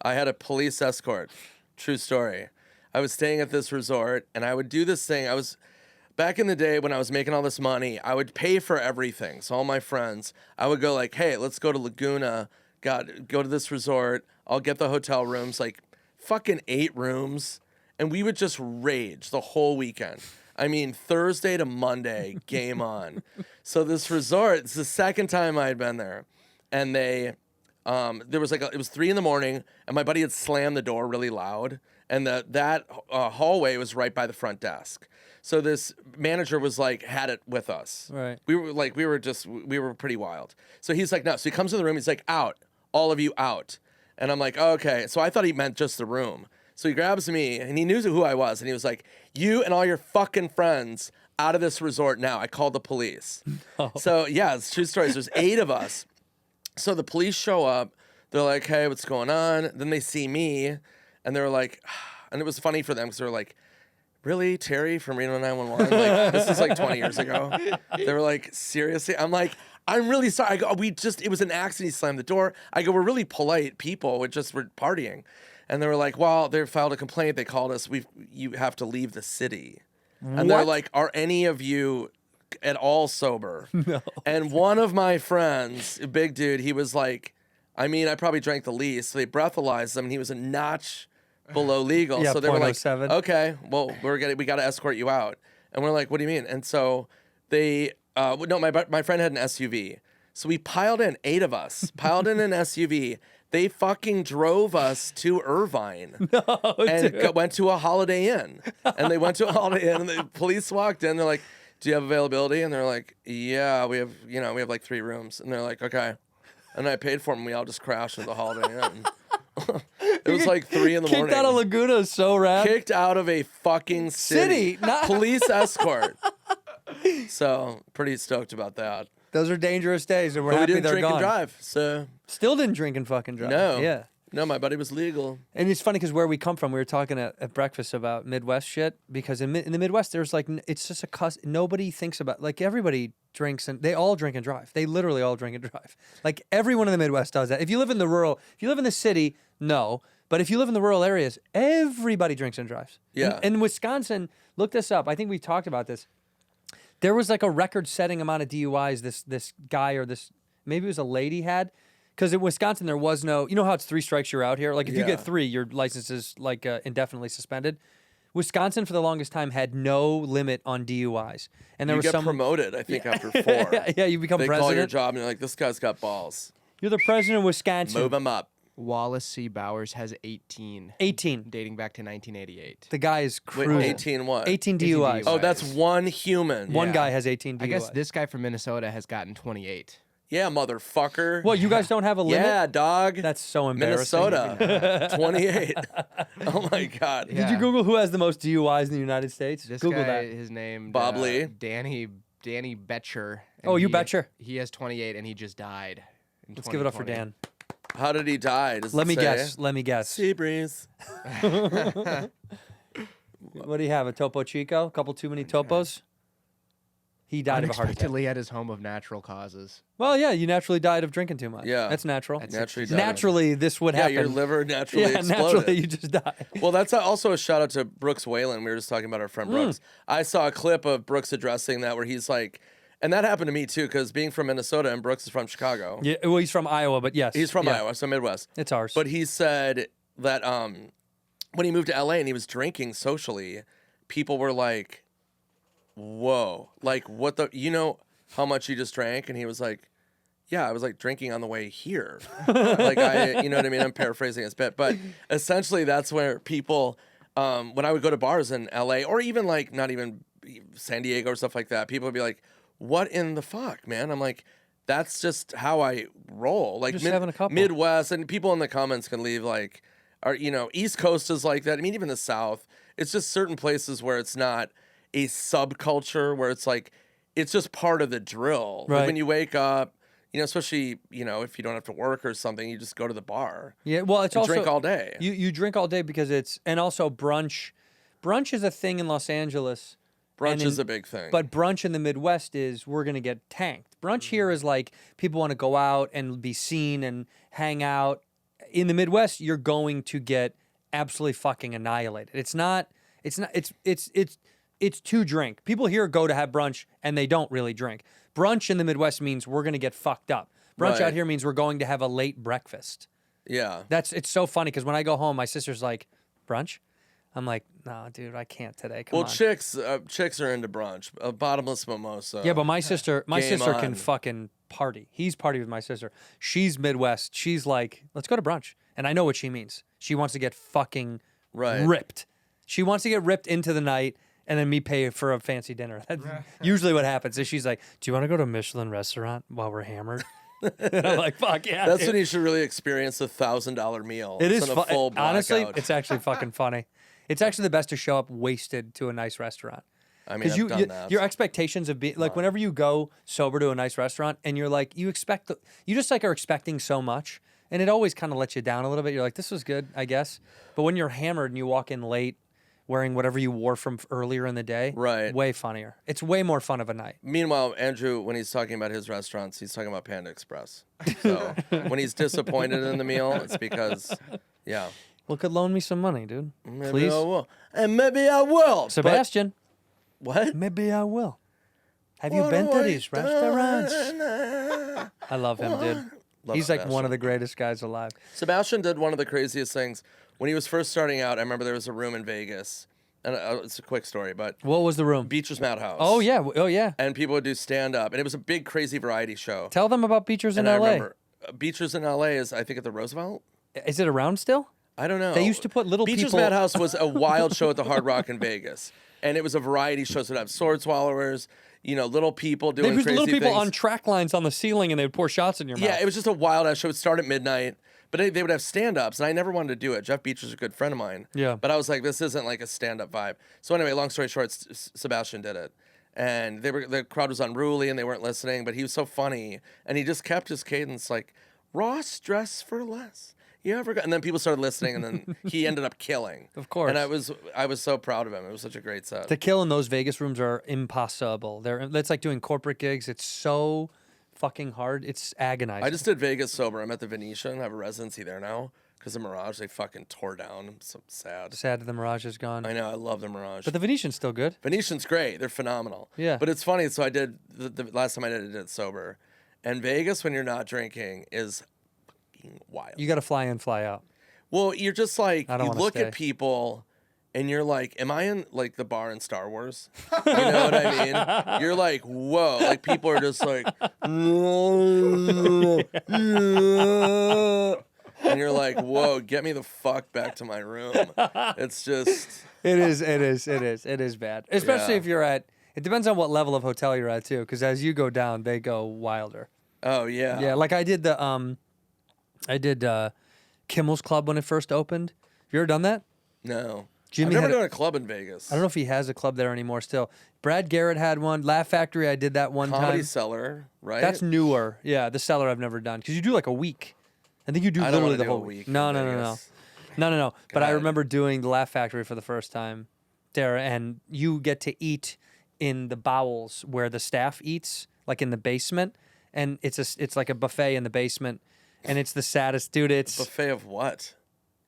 I had a police escort. True story. I was staying at this resort, and I would do this thing. Back in the day when I was making all this money, I would pay for everything. So all my friends, I would go like, hey, let's go to Laguna. Go to this resort. I'll get the hotel rooms, like fucking 8 rooms. And we would just rage the whole weekend. I mean, Thursday to Monday, game on. So this resort, it's the second time I had been there. And there was it was 3 a.m, and my buddy had slammed the door really loud. And that hallway was right by the front desk. So this manager was like, had it with us. Right. We were pretty wild. So he's like, no. So he comes in the room. He's like, out. All of you out. And I'm like, oh, okay. So I thought he meant just the room. So he grabs me, and he knew who I was. And he was like, you and all your fucking friends out of this resort now. I called the police. Oh. So yeah, it's true stories. There's 8 of us. So the police show up. They're like, hey, what's going on? Then they see me. And they're like, and it was funny for them because they're like, really, Terry from Reno 911? Like, this is like 20 years ago. They were like, seriously? I'm like, I'm really sorry. I go, it was an accident. He slammed the door. I go, we're really polite people. We're partying. And they were like, well, they filed a complaint. They called us. You have to leave the city. And they're like, are any of you at all sober? No. And one of my friends, a big dude, he was like, I mean, I probably drank the least. So they breathalyzed him, and he was a notch below legal. Yeah, so they were like, 0.07. okay, well, we got to escort you out. And we're like, what do you mean? And so they, no, my friend had an SUV. So we piled in, 8 of us, piled in an SUV. They fucking drove us to Irvine and went to a Holiday Inn. And they went to a Holiday Inn, and the police walked in. They're like, do you have availability? And they're like, yeah, we have like 3 rooms. And they're like, okay. And I paid for them. We all just crashed at the Holiday Inn. It was like 3 a.m. Kicked out of Laguna is so rad. Kicked out of a fucking city. Police escort. So pretty stoked about that. Those are dangerous days, and we're But we happy didn't they're drink gone. and drive. So Still didn't drink and fucking drive. no. Yeah. No, my buddy was legal. And it's funny because where we come from, we were talking at breakfast about Midwest shit. Because in the Midwest, there's like, it's just nobody thinks about, like, everybody drinks and they all drink and drive. They literally all drink and drive. Like, everyone in the Midwest does that. If you live in the city, no. But if you live in the rural areas, everybody drinks and drives. Yeah. And Wisconsin, look this up. I think we talked about this. There was like a record-setting amount of DUIs this guy or maybe it was a lady had. Because in Wisconsin, there was no, you know how it's 3 strikes, you're out here? Like, if you get 3, your license is, like, indefinitely suspended. Wisconsin, for the longest time, had no limit on DUIs. And there you was get promoted, I think, after 4. Yeah, you become they president. call your job, and you're like, this guy's got balls. You're the president of Wisconsin. Move him up. Wallace C. Bowers has 18. 18. Dating back to 1988. The guy is Wait, cruel. 18 what? 18 DUIs. Oh, that's one human. One Yeah. guy has 18 DUIs. I guess this guy from Minnesota has gotten 28. Yeah, motherfucker. Well, you guys don't have a limit? Yeah, dog. That's so embarrassing. Minnesota. 28. Oh, my God. Did you Google who has the most DUIs in the United States? This Google guy, that. his name Bob Lee. Danny Betcher. Oh, you betcher. He has 28 and he just died. Let's give it up for Dan. How did he die? Does Let it me say? guess. Let me guess. Sea breeze. What do you have? A Topo Chico? A couple too many topos? He died of a heart attack. Unexpectedly at his home of natural causes. Well, yeah, you naturally died of drinking too much. Yeah. That's natural. Naturally died. Naturally, this would Yeah, happen. your liver naturally yeah, exploded. naturally, you just die. Well, that's also a shout out to Brooks Whalen. We were just talking about our friend Brooks. I saw a clip of Brooks addressing that where he's like, and that happened to me too, because being from Minnesota and Brooks is from Chicago. Yeah, well, he's from Iowa, but yes. He's from yeah. Iowa, so Midwest. It's ours. But he said that when he moved to LA and he was drinking socially, people were like, whoa, like what the, you know how much you just drank? And he was like, yeah, I was like drinking on the way here. Like you know what I mean? I'm paraphrasing his bit, but essentially that's where people, when I would go to bars in LA or even like not even San Diego or stuff like that, people would be like, what in the fuck, man? I'm like, that's just how I roll. Like Just having a couple. Midwest, and people in the comments can leave like, East Coast is like that. I mean, even the South, it's just certain places where it's not a subculture, where it's like, it's just part of the drill. Right. Like when you wake up, especially, if you don't have to work or something, you just go to the bar. Yeah, well, it's and also drink all day. You drink all day because and also brunch. Brunch is a thing in Los Angeles. Brunch is a big thing. But brunch in the Midwest is we're gonna get tanked. Brunch here is like people want to go out and be seen and hang out. In the Midwest, you're going to get absolutely fucking annihilated. It's to drink. People here go to have brunch and they don't really drink. Brunch in the Midwest means we're gonna get fucked up. Brunch out here means we're going to have a late breakfast. Yeah. It's so funny because when I go home, my sister's like, brunch? I'm like, no, dude, I can't today. Come on. Chicks are into brunch. A bottomless mimosa. Yeah, but my sister Game can on. fucking party. He's party with my sister. She's Midwest. She's like, let's go to brunch. And I know what she means. She wants to get fucking ripped. She wants to get ripped into the night and then me pay for a fancy dinner. That's usually what happens. Is she's like, do you want to go to a Michelin restaurant while we're hammered? And I'm like, fuck yeah. That's dude. when you should really experience a $1,000 meal. It is a full honestly, blackout. it's actually fucking funny. It's actually the best to show up wasted to a nice restaurant. I mean, I've done that. Your expectations of being like whenever you go sober to a nice restaurant and you're like you just like are expecting so much and it always kind of lets you down a little bit. You're like, this was good, I guess. But when you're hammered and you walk in late wearing whatever you wore from earlier in the day, way funnier. It's way more fun of a night. Meanwhile, Andrew, when he's talking about his restaurants, he's talking about Panda Express. So when he's disappointed in the meal, it's because, yeah. Well, could loan me some money, dude. Maybe Please. I will. And maybe I will. Sebastian. What? Maybe I will. Have you been to these restaurants? I love him, dude. He's like one of the greatest guys alive. Sebastian did one of the craziest things. When he was first starting out, I remember there was a room in Vegas. And it's a quick story, but... What was the room? Beacher's Madhouse. Oh, yeah. Oh, yeah. And people would do stand-up. And it was a big, crazy variety show. Tell them about Beacher's in I L.A. remember Beacher's in L.A. is, I think, at the Roosevelt. Is it around still? I don't know. They used to put little Beacher's people... Madhouse was a wild show at the Hard Rock in Vegas. And it was a variety show. So it'd have sword swallowers, little people doing They put crazy little people things. on track lines on the ceiling and they would pour shots in your mouth. Yeah, it was just a wild-ass show. It would start at midnight. But they would have stand-ups, and I never wanted to do it. Jeff Beacher's a good friend of mine. Yeah. But I was like, this isn't like a stand-up vibe. So anyway, long story short, Sebastian did it. And the crowd was unruly, and they weren't listening, but he was so funny. And he just kept his cadence like, Ross, dress for less. You ever got... And then people started listening, and then he ended up killing. Of course. And I was so proud of him. It was such a great set. To kill in those Vegas rooms are impossible. That's like doing corporate gigs. It's so fucking hard. It's agonizing. I just did Vegas sober. I'm at the Venetian. I have a residency there now. because the Mirage, they fucking tore down. I'm so sad. Sad that the Mirage is gone. I know, I love the Mirage. But the Venetian's still good. Venetian's great. They're phenomenal. Yeah. But it's funny. So I did, the last time I did it sober. And Vegas, when you're not drinking, is fucking wild. You got to fly in, fly out. Well, you're just like, I don't you wanna look stay. at people and you're like, am I in like the bar in Star Wars? You know what I mean? You're like, whoa. Like people are just like, and you're like, whoa, get me the fuck back to my room. It's just. It is bad. Especially Yeah. if you're at, it depends on what level of hotel you're at too. Because as you go down, they go wilder. Oh, yeah. Yeah, like I did Kimmel's Club when it first opened. Have you ever done that? No. Jimmy I've never had done a club in Vegas. I don't know if he has a club there anymore still. Brad Garrett had one. Laugh Factory, I did that one Comedy time. Cellar, right? That's newer. Yeah, the Cellar I've never done. Because you do like a week. I think you do I don't literally wanna the do whole a week. week No. in Vegas. But I God. remember doing the Laugh Factory for the first time there, and you get to eat in the bowels where the staff eats, like in the basement. And it's like a buffet in the basement. And it's the saddest, dude. It's Buffet of what?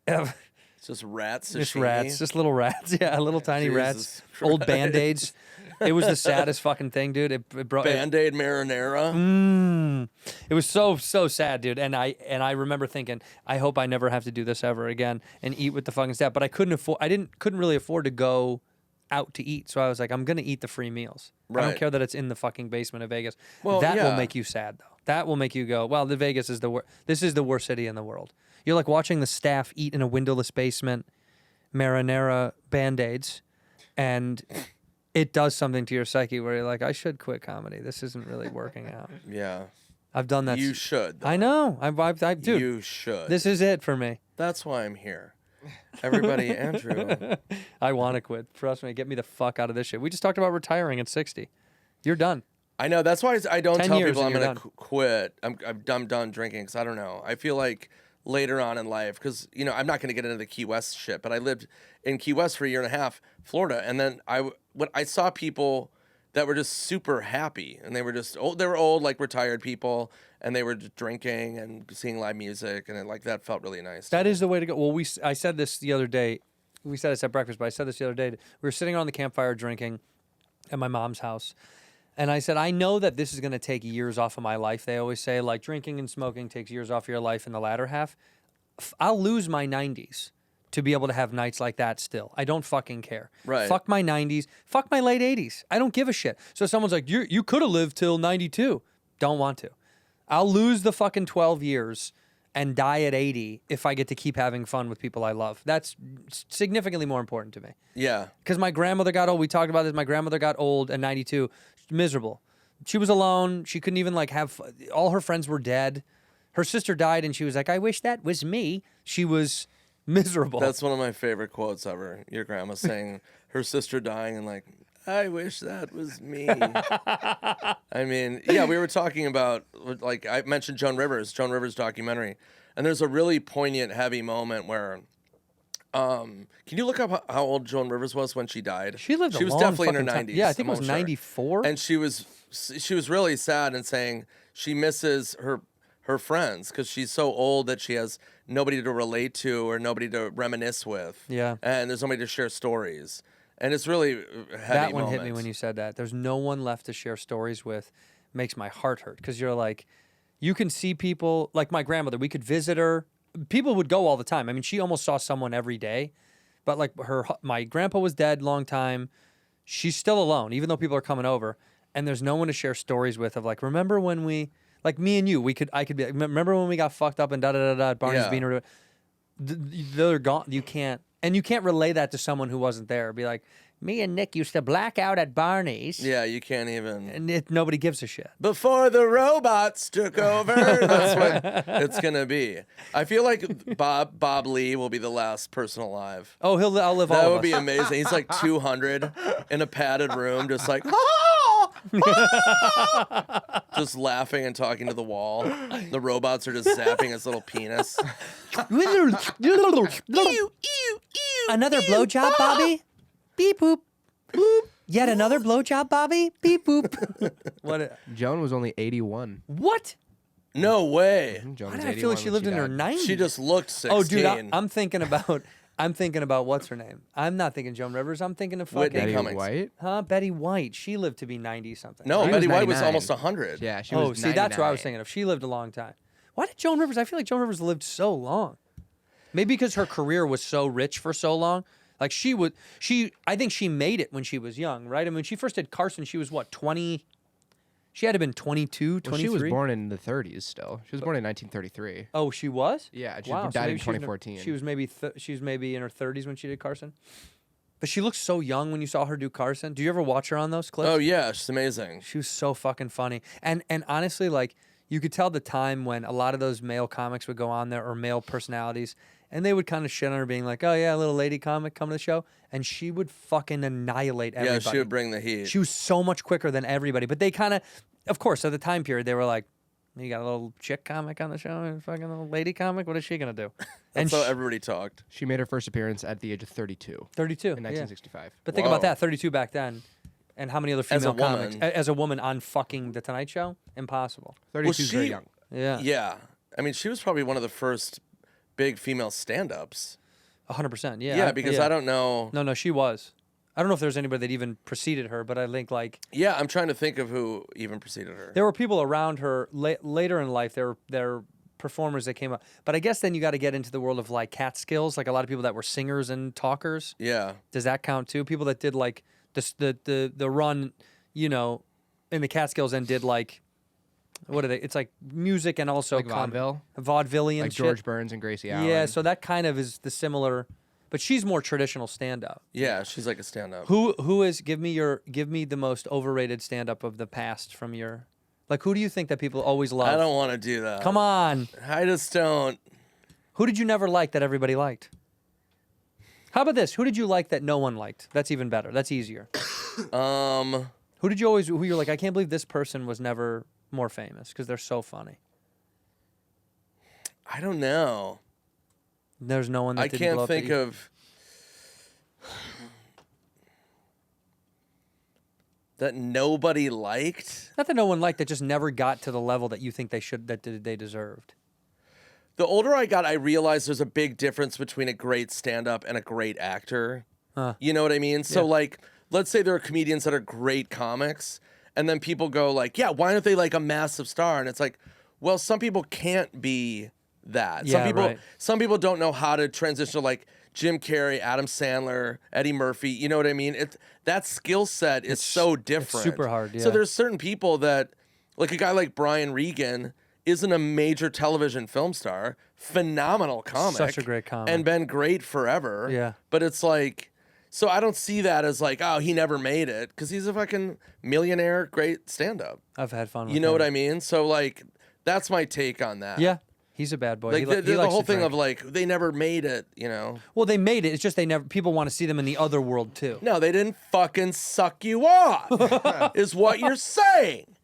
It's just rats. Just sashimi? rats, just little rats. Yeah, little tiny rats. Jesus Old Christ. Band-Aids. It was the saddest fucking thing, dude. It brought Band-Aid marinara. It was so sad, dude. And I remember thinking, I hope I never have to do this ever again and eat with the fucking staff. But I couldn't really afford to go out to eat. So I was like, I'm gonna eat the free meals. I don't Right. care that it's in the fucking basement of Vegas. Well, that will yeah. make you sad though. That will make you go, well, the Vegas is this is the worst city in the world. You're like watching the staff eat in a windowless basement, marinara Band-Aids, and it does something to your psyche where you're like, I should quit comedy. This isn't really working out. Yeah. I've done that. You should. I know. I dude. You should. This is it for me. That's why I'm here. Everybody, Andrew. I want to quit. Trust me. Get me the fuck out of this shit. We just talked about retiring at 60. You're done. I know. That's why I don't 10 tell years people I'm and going you're to quit. I'm done drinking because I don't know. I feel like later on in life, because, you know, I'm not going to get into the Key West shit, but I lived in Key West for a year and a half, Florida. And then I saw people that were just super happy, and they were just old. They were old, like retired people, and they were just drinking and seeing live music, and that felt really nice. That is the way to go. Well, I said this the other day. We said this at breakfast, but I said this the other day. We were sitting around the campfire drinking at my mom's house. And I said, I know that this is going to take years off of my life. They always say, like, drinking and smoking takes years off of your life in the latter half. I'll lose my 90s to be able to have nights like that still. I don't fucking care. Right. Fuck my 90s. Fuck my late 80s. I don't give a shit. So someone's like, you could have lived till 92. Don't want to. I'll lose the fucking 12 years and die at 80 if I get to keep having fun with people I love. That's significantly more important to me. Yeah. Because my grandmother got old. We talked about this. My grandmother got old at 92. Miserable. She was alone. She couldn't even have, all her friends were dead. Her sister died and she was like, I wish that was me. She was miserable. That's one of my favorite quotes ever. Your grandma saying her sister dying and like, I wish that was me. I mean, yeah, we were talking about, like, I mentioned Joan Rivers documentary, and there's a really poignant, heavy moment where, can you look up how old Joan Rivers was when she died? She lived a She was long definitely in her fucking time. 90s. Yeah, I think it was I'm almost sure. 94. And she was really sad and saying she misses her friends because she's so old that she has nobody to relate to or nobody to reminisce with. Yeah. And there's nobody to share stories. And it's really a heavy That one moment. hit me when you said that. There's no one left to share stories with. Makes my heart hurt because you're like, you can see people like my grandmother. We could visit her. People would go all the time. I mean, she almost saw someone every day. But like my grandpa was dead long time. She's still alone, even though people are coming over. And there's no one to share stories with. Of like, remember when we, like me and you, I could be. Remember when we got fucked up and da da da da at Barney's Yeah. Beanery? They're gone. You can't. And you can't relay that to someone who wasn't there. Be like, me and Nick used to black out at Barney's. Yeah, you can't even. And nobody gives a shit. Before the robots took over, that's what it's gonna be. I feel like Bob Lee will be the last person alive. Oh, I'll live all That of would us. be amazing. He's like 200 in a padded room, just like just laughing and talking to the wall. The robots are just zapping his little penis. Another blowjob, Bobby? Beep boop. Boop. Yet another blowjob, Bobby? Beep boop. Joan was only 81. What? No way. Joan Why was did I feel like 81 she when lived in her died. 90s? She just looked 16. Oh, dude, I'm thinking about what's her name. I'm not thinking Joan Rivers. I'm thinking of fucking Whitney Betty Cummings. White? Betty White. She lived to be 90 something. No, right? Betty White was 99. almost 100. Yeah, she Oh, was see, that's what I was 99. thinking of. She lived a long time. Why did Joan Rivers? I feel like Joan Rivers lived so long. Maybe because her career was so rich for so long. Like I think she made it when she was young, right? I mean, when she first did Carson, she was what, 20? She had to have been 22, 23. Well, she was born in the 30s still. She was born in 1933. Oh, she was? Yeah, she Wow, so died in maybe she was 2014. She was maybe in her 30s when she did Carson. But she looked so young when you saw her do Carson. Do you ever watch her on those clips? Oh yeah, she's amazing. She was so fucking funny. And honestly, like, you could tell the time when a lot of those male comics would go on there, or male personalities, and they would kind of shit on her, being like, oh yeah, a little lady comic come to the show. And she would fucking annihilate everybody. Yeah, she would bring the heat. She was so much quicker than everybody. But they kind of course, at the time period, they were like, you got a little chick comic on the show, a fucking little lady comic? What is she going to do? That's how everybody talked. She made her first appearance at the age of 32. 32. In 1965. But think about that, 32 back then. And how many other As a female comics? woman. As a woman on fucking The Tonight Show? Impossible. 32 is very she- young. Yeah. Yeah. I mean, she was probably one of the first big female stand-ups. 100%. Yeah. Yeah, because I don't know. No, she was. I don't know if there's anybody that even preceded her, but I think, like, Yeah, I'm trying to think of who even preceded her. there were people around her later in life. There were performers that came up. But I guess then you got to get into the world of, like, Catskills, like a lot of people that were singers and talkers. Yeah. Does that count too? People that did, like, the run, you know, in the Catskills and did, like, what are they? It's like music and also Like vaudeville? vaudevillian Like shit. George Burns and Gracie Allen. Yeah, so that kind of is the similar, but she's more traditional stand-up. Yeah, she's like a stand-up. Who is give me the most overrated stand-up of the past from your, like, who do you think that people always love? I don't want to do that. Come on. I just don't. Who did you never like that everybody liked? How about this? Who did you like that no one liked? That's even better. That's easier. Who did you always? Who you're like? I can't believe this person was never more famous because they're so funny. I don't know. There's no one that I didn't can't blow up think that you- of that nobody liked. Not that no one liked, that just never got to the level that you think they deserved. The older I got, I realized there's a big difference between a great stand-up and a great actor. You know what I mean? So, like, let's say there are comedians that are great comics, and then people go like, yeah, why aren't they like a massive star? And it's like, well, some people can't be that. Yeah, Some people don't know how to transition to, like, Jim Carrey, Adam Sandler, Eddie Murphy. You know what I mean? That skill set is so different. super hard, So yeah. there's certain people that, like a guy like Brian Regan, isn't a major television film star, phenomenal comic. Such a great comic. And been great forever. Yeah. But it's like, so I don't see that as like, oh, he never made it, because he's a fucking millionaire, great stand-up. I've had fun with You know him. what I mean? So, like, that's my take on that. Yeah. He's a bad boy. Like, He the likes whole to thing drink. of, like, they never made it, you know? Well, they made it. It's just people want to see them in the other world too. No, they didn't fucking suck you off, is what you're saying.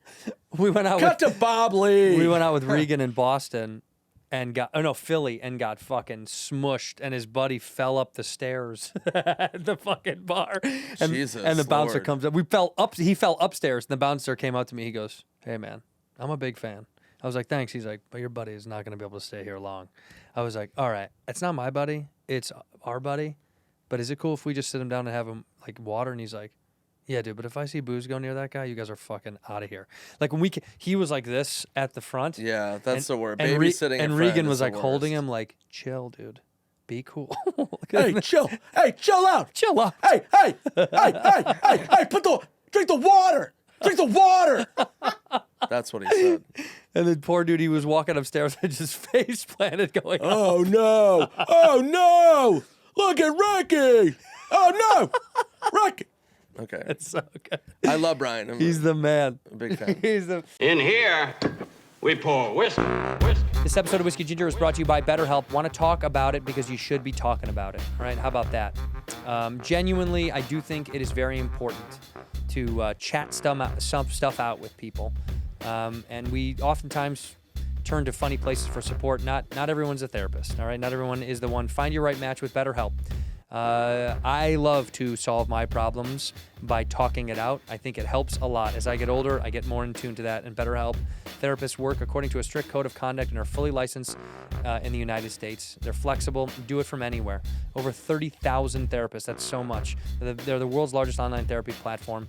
We went out Cut with to Bob Lee. we went out with Regan in Boston and Philly, and got fucking smushed, and his buddy fell up the stairs at the fucking bar. And, Jesus and the bouncer Lord. comes up. He fell upstairs, and the bouncer came up to me. He goes, "Hey man, I'm a big fan." I was like, "Thanks." He's like, "But your buddy is not going to be able to stay here long." I was like, "All right, it's not my buddy, it's our buddy. But is it cool if we just sit him down and have him like water?" And he's like, "Yeah, dude, but if I see booze go near that guy, you guys are fucking out of here." Like when he was like this at the front. Yeah, that's the word. And Babysitting a and friend Regan is was the like holding worst. him, like, "Chill, dude, be cool." Hey, chill. Hey, chill out. Chill out. Hey, drink the water. Drink the water. That's what he said. And then poor dude, he was walking upstairs and just face planted going, Oh no! Oh no! Look at Ricky! Oh no! Ricky! Okay. It's so good. I love Brian. I'm He's the man. a big fan. He's the. In here, we pour whiskey. This episode of Whiskey Ginger is brought to you by BetterHelp. Want to talk about it because you should be talking about it. All right, how about that? Genuinely, I do think it is very important to chat some stuff out with people. And we oftentimes turn to funny places for support. Not everyone's a therapist, all right? Not everyone is the one. Find your right match with BetterHelp. I love to solve my problems by talking it out. I think it helps a lot. As I get older, I get more in tune to that. And BetterHelp therapists work according to a strict code of conduct and are fully licensed in the United States. They're flexible, do it from anywhere. Over 30,000 therapists, that's so much. They're the world's largest online therapy platform.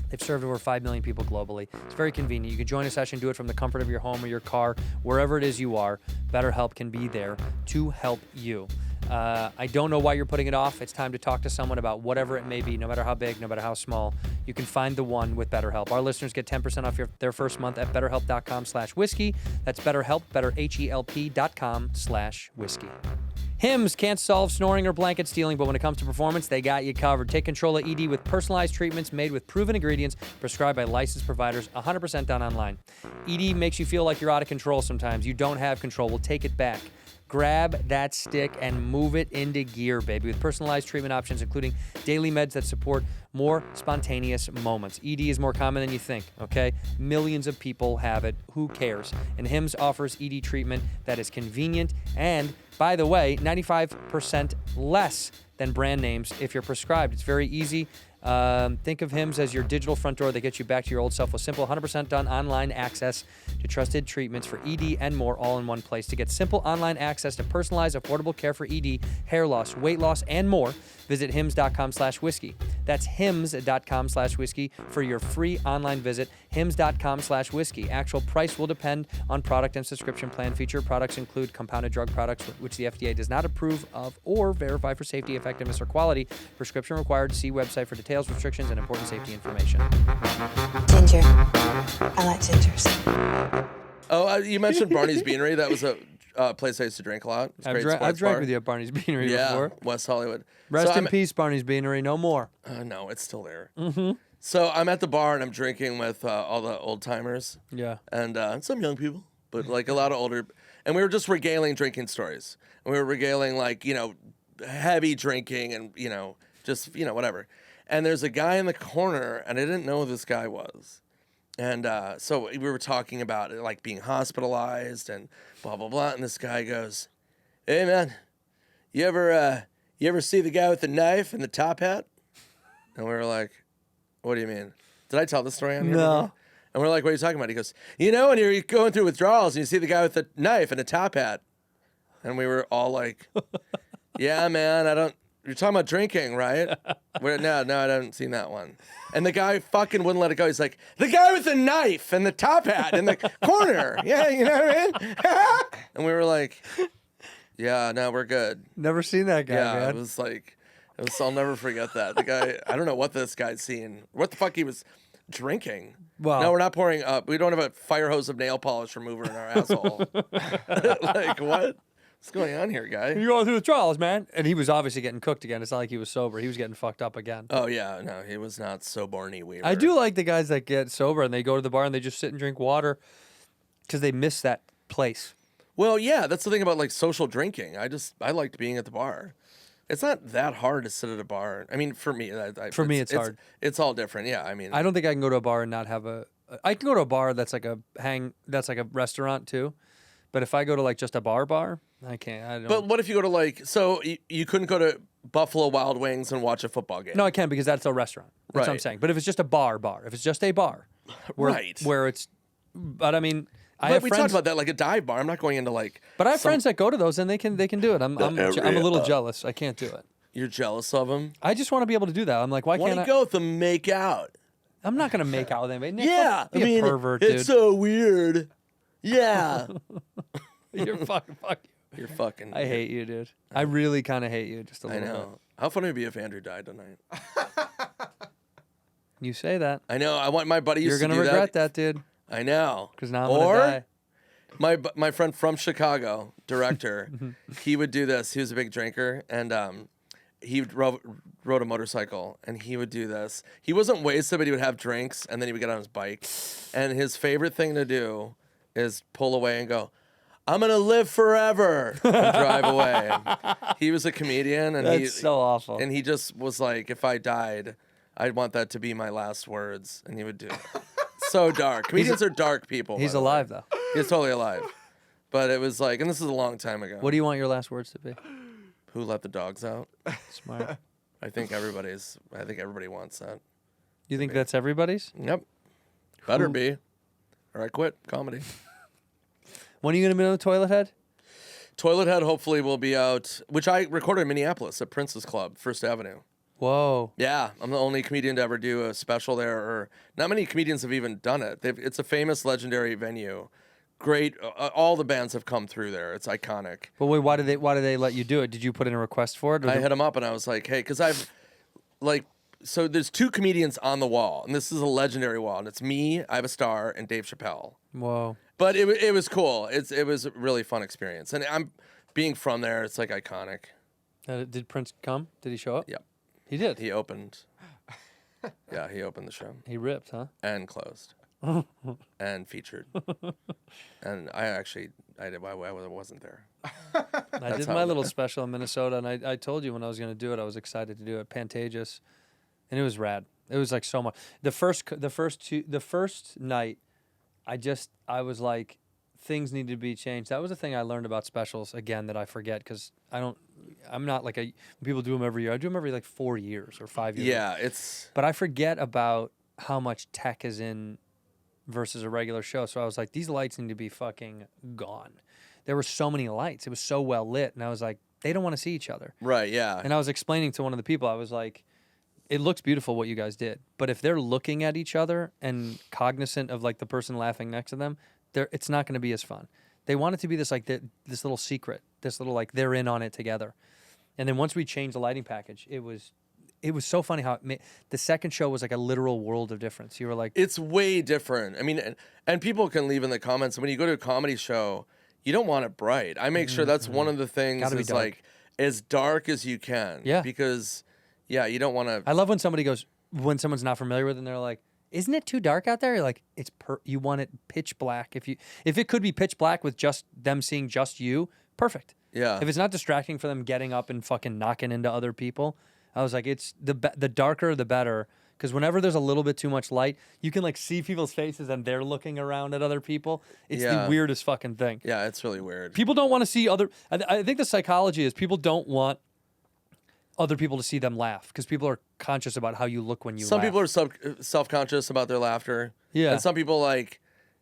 They've served over 5 million people globally. It's very convenient. You can join a session, do it from the comfort of your home or your car, wherever it is you are. BetterHelp can be there to help you. I don't know why you're putting it off. It's time to talk to someone about whatever it may be, no matter how big, no matter how small. You can find the one with BetterHelp. Our listeners get 10% off their first month at betterhelp.com/whiskey. That's BetterHelp, BetterHelp.com/whiskey. Hims can't solve snoring or blanket stealing, but when it comes to performance, they got you covered. Take control of ED with personalized treatments made with proven ingredients prescribed by licensed providers, 100% done online. ED makes you feel like you're out of control sometimes. You don't have control. We'll take it back. Grab that stick and move it into gear, baby, with personalized treatment options, including daily meds that support more spontaneous moments. ED is more common than you think, okay? Millions of people have it. Who cares? And Hims offers ED treatment that is convenient and, by the way, 95% less than brand names if you're prescribed. It's very easy. Think of Hims as your digital front door that gets you back to your old self with simple, 100% done online access to trusted treatments for ED and more all in one place. To get simple online access to personalized, affordable care for ED, hair loss, weight loss, and more, visit hims.com/whiskey. That's hims.com/whiskey for your free online visit, hims.com/whiskey. Actual price will depend on product and subscription plan. Featured products include compounded drug products, which the FDA does not approve of or verify for safety, effectiveness, or quality. Prescription required. See website for details, restrictions, and important safety information. Ginger. I like gingers. Oh, you mentioned Barney's Beanery. That was a place I used to drink a lot. It's a great sports I've drank bar. with you at Barney's Beanery Yeah, before. West Hollywood. Rest So in peace, Barney's Beanery. No more. No, it's still there. Mm-hmm. So I'm at the bar and I'm drinking with all the old timers. Yeah. And some young people, but like a lot of older. And we were just regaling drinking stories. And we were regaling heavy drinking and, just, whatever. And there's a guy in the corner and I didn't know who this guy was. And so we were talking about it, like being hospitalized and blah, blah, blah. And this guy goes, "Hey, man, you ever see the guy with the knife and the top hat?" And we were like, "What do you mean? Did I tell the story on here?" No. And we're like, "What are you talking about?" He goes, when you're going through withdrawals and you see the guy with the knife and the top hat." And we were all like, "Yeah, man, you're talking about drinking, right?" No, I haven't seen that one. And the guy fucking wouldn't let it go. He's like, "The guy with the knife and the top hat in the corner." Yeah, you know what I mean? And we were like, "Yeah, no, we're good." Never seen that guy, Yeah, man. it was I'll never forget that. The guy, I don't know what this guy's seen. What the fuck he was drinking. Well, no, we're not pouring up. We don't have a fire hose of nail polish remover in our asshole. Like, what? What's going on here, guy? You're going through the trials, man. And he was obviously getting cooked again. It's not like he was sober. He was getting fucked up again. Oh, yeah. No, he was not so Barney Weaver. I do like the guys that get sober and they go to the bar and they just sit and drink water because they miss that place. Well, yeah, that's the thing about, social drinking. I liked being at the bar. It's not that hard to sit at a bar. I mean, for me. It's hard. It's all different, yeah. I mean. I don't think I can go to a bar and not have I can go to a bar that's like a restaurant too. But if I go to just a bar, I can't. I don't. But what if you go to so you couldn't go to Buffalo Wild Wings and watch a football game? No, I can because that's a restaurant. That's what I'm saying. But if it's just a bar, if it's just a bar, where it's, but I mean, we talked about that, like a dive bar. I'm not going into But I have friends that go to those and they can do it. I'm a little jealous. I can't do it. You're jealous of them? I just want to be able to do that. I'm like, why can't I? Want to go with them make out? I'm not gonna make out with anybody. Nick, Yeah, don't be a pervert, dude. It's so weird. Yeah. You're fucking. You're fucking. I hate you, dude. I really kind of hate you just a little I know. bit. How funny would it be if Andrew died tonight? You say that. I know. I want my buddy used You're to gonna do regret that, dude. I know. Because now I'm gonna die. My friend from Chicago, director, he would do this. He was a big drinker, and he rode a motorcycle, and he would do this. He wasn't wasted, but he would have drinks, and then he would get on his bike. And his favorite thing to do is pull away and go, "I'm gonna live forever," and drive away. He was a comedian, and That's so awful. And he just was like, "If I died, I'd want that to be my last words," and he would do it. So dark. Comedians are dark people. He's alive though. He's totally alive. But it was and this is a long time ago. What do you want your last words to be? Who let the dogs out? Smart. I think everybody wants that. You think that's everybody's? Yep. Better be. Or I quit comedy. When are you going to be on the Toilet Head? Toilet Head hopefully will be out, which I recorded in Minneapolis at Prince's Club, First Avenue. Whoa. Yeah, I'm the only comedian to ever do a special there, or not many comedians have even done it. It's a famous, legendary venue. Great, all the bands have come through there. It's iconic. But wait, why did they let you do it? Did you put in a request for it? I hit them up and I was like, hey, because so there's 2 comedians on the wall, and this is a legendary wall, and it's me, I have a star, and Dave Chappelle. Whoa. But it was cool. It was a really fun experience, and I'm being from there. It's like iconic. Did Prince come? Did he show up? Yep. He did. He opened. Yeah, he opened the show. He ripped, huh? And closed. And featured. And I wasn't there. I did my little special in Minnesota, and I told you when I was going to do it, I was excited to do it. Pantages, and it was rad. It was like so much. The first night, I was like, things need to be changed. That was the thing I learned about specials again that I forget because I'm not like when people do them every year. I do them every like 4 years or 5 years. Yeah, But I forget about how much tech is in versus a regular show. So I was like, these lights need to be fucking gone. There were so many lights. It was so well lit. And I was like, they don't want to see each other. Right, yeah. And I was explaining to one of the people, I was like, it looks beautiful what you guys did. But if they're looking at each other and cognizant of like the person laughing next to them, it's not going to be as fun. They want it to be this like this little secret, this little like they're in on it together. And then once we changed the lighting package, it was so funny how the second show was like a literal world of difference. You were like, it's way different. I mean, and people can leave in the comments when you go to a comedy show, you don't want it bright. I make sure that's one of the things is like as dark as you can. Yeah. Because you don't want to. I love when when someone's not familiar with it and they're like, isn't it too dark out there? You're like, you want it pitch black. If it could be pitch black with just them seeing just you, perfect. Yeah. If it's not distracting for them getting up and fucking knocking into other people, I was like, it's the darker the better. Because whenever there's a little bit too much light, you can like see people's faces and they're looking around at other people. It's the weirdest fucking thing. Yeah, it's really weird. People don't want to see I think the psychology is people don't want other people to see them laugh because people are conscious about how you look when you laugh. Some people are self-conscious about their laughter. Yeah. And some people like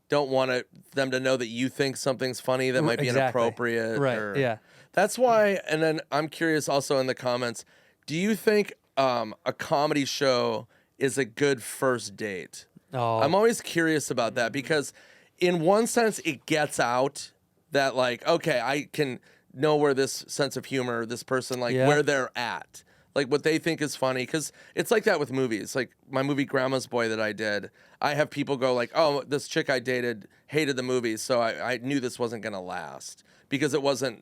don't want them to know that you think something's funny that might be inappropriate. Right, yeah. That's why, and then I'm curious also in the comments, do you think a comedy show is a good first date? Oh. I'm always curious about that because in one sense it gets out that like, okay, I can know where this sense of humor, this person, like where they're at, like what they think is funny. Because it's like that with movies. Like my movie Grandma's Boy that I did, I have people go like, oh, this chick I dated hated the movie, so I knew this wasn't going to last because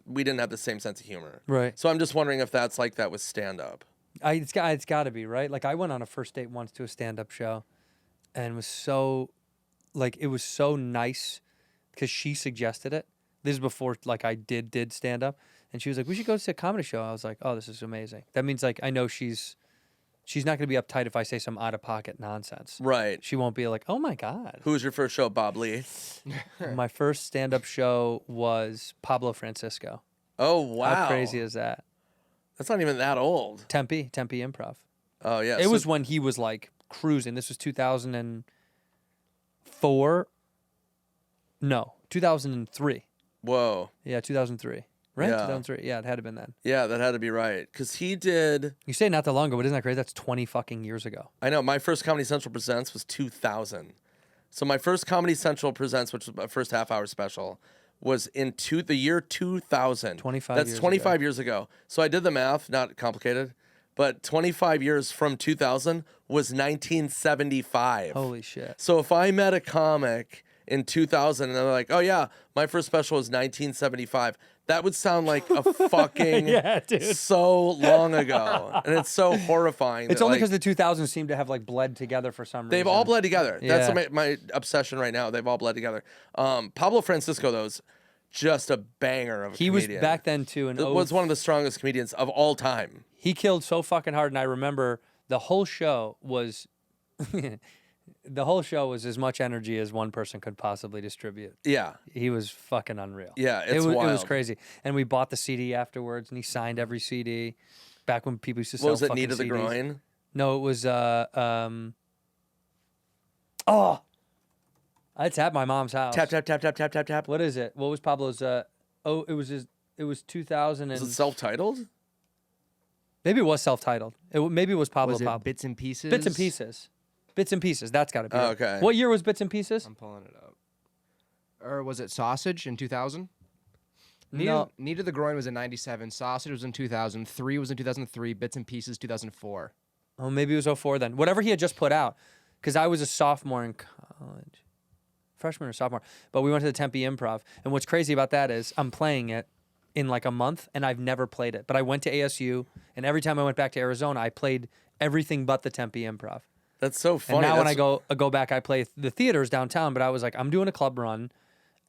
we didn't have the same sense of humor. Right. So I'm just wondering if that's like that with stand-up. It's got to be, right? Like I went on a first date once to a stand-up show and it was so nice because she suggested it. This is before like I did stand up, and she was like, "We should go to a comedy show." I was like, "Oh, this is amazing." That means like I know she's not gonna be uptight if I say some out of pocket nonsense. Right. She won't be like, "Oh my god." Who was your first show, Bob Lee? My first stand up show was Pablo Francisco. Oh wow! How crazy is that? That's not even that old. Tempe Improv. Oh yeah. It was when he was like cruising. This was 2004. No, 2003. Whoa. Yeah, 2003. Right? Yeah. 2003. Yeah, it had to have been then. Yeah, that had to be right. Because he did... You say not that long ago, but isn't that crazy? That's 20 fucking years ago. I know. My first Comedy Central Presents was 2000. So my first Comedy Central Presents, which was my first half-hour special, was in the year 2000. 25 That's years 25 ago. Years ago. So I did the math, not complicated, but 25 years from 2000 was 1975. Holy shit. So if I met a comic in 2000 and they're like, oh yeah, my first special was 1975, that would sound like a fucking so long ago. And it's so horrifying. It's only because the 2000s seem to have like bled together for some reason. They've all bled together. Yeah. That's my obsession right now. They've all bled together. Pablo Francisco, though, is just a banger of a comedian. He was back then too. Was one of the strongest comedians of all time. He killed so fucking hard. And I remember the whole show was... The whole show was as much energy as one person could possibly distribute. Yeah. He was fucking unreal. Yeah, it it's was, wild. It was crazy. And we bought the CD afterwards, and he signed every CD. Back when people used to sell What was it, fucking Knee to the CDs. Groin? No, it was it's at my mom's house. Tap, tap, tap, tap, tap, tap, tap. What is it? What was Pablo's it was 2000 and Is it self-titled? maybe it was self-titled. Maybe it was Pablo Was it Pablo. Bits and Pieces? Bits and Pieces. Bits and Pieces. That's got to be Oh, it. okay. What year was Bits and Pieces? I'm pulling it up. Or was it Sausage in 2000? No. Knee to the Groin was in 97. Sausage was in 2000. 3 was in 2003. Bits and Pieces 2004. Oh, maybe it was 04 then. Whatever he had just put out. Because I was a sophomore in college. Freshman or sophomore. But we went to the Tempe Improv. And what's crazy about that is I'm playing it in like a month, and I've never played it. But I went to ASU, and every time I went back to Arizona, I played everything but the Tempe Improv. That's so funny. And now when That's- I go back, I play the theaters downtown. But I was like, I'm doing a club run,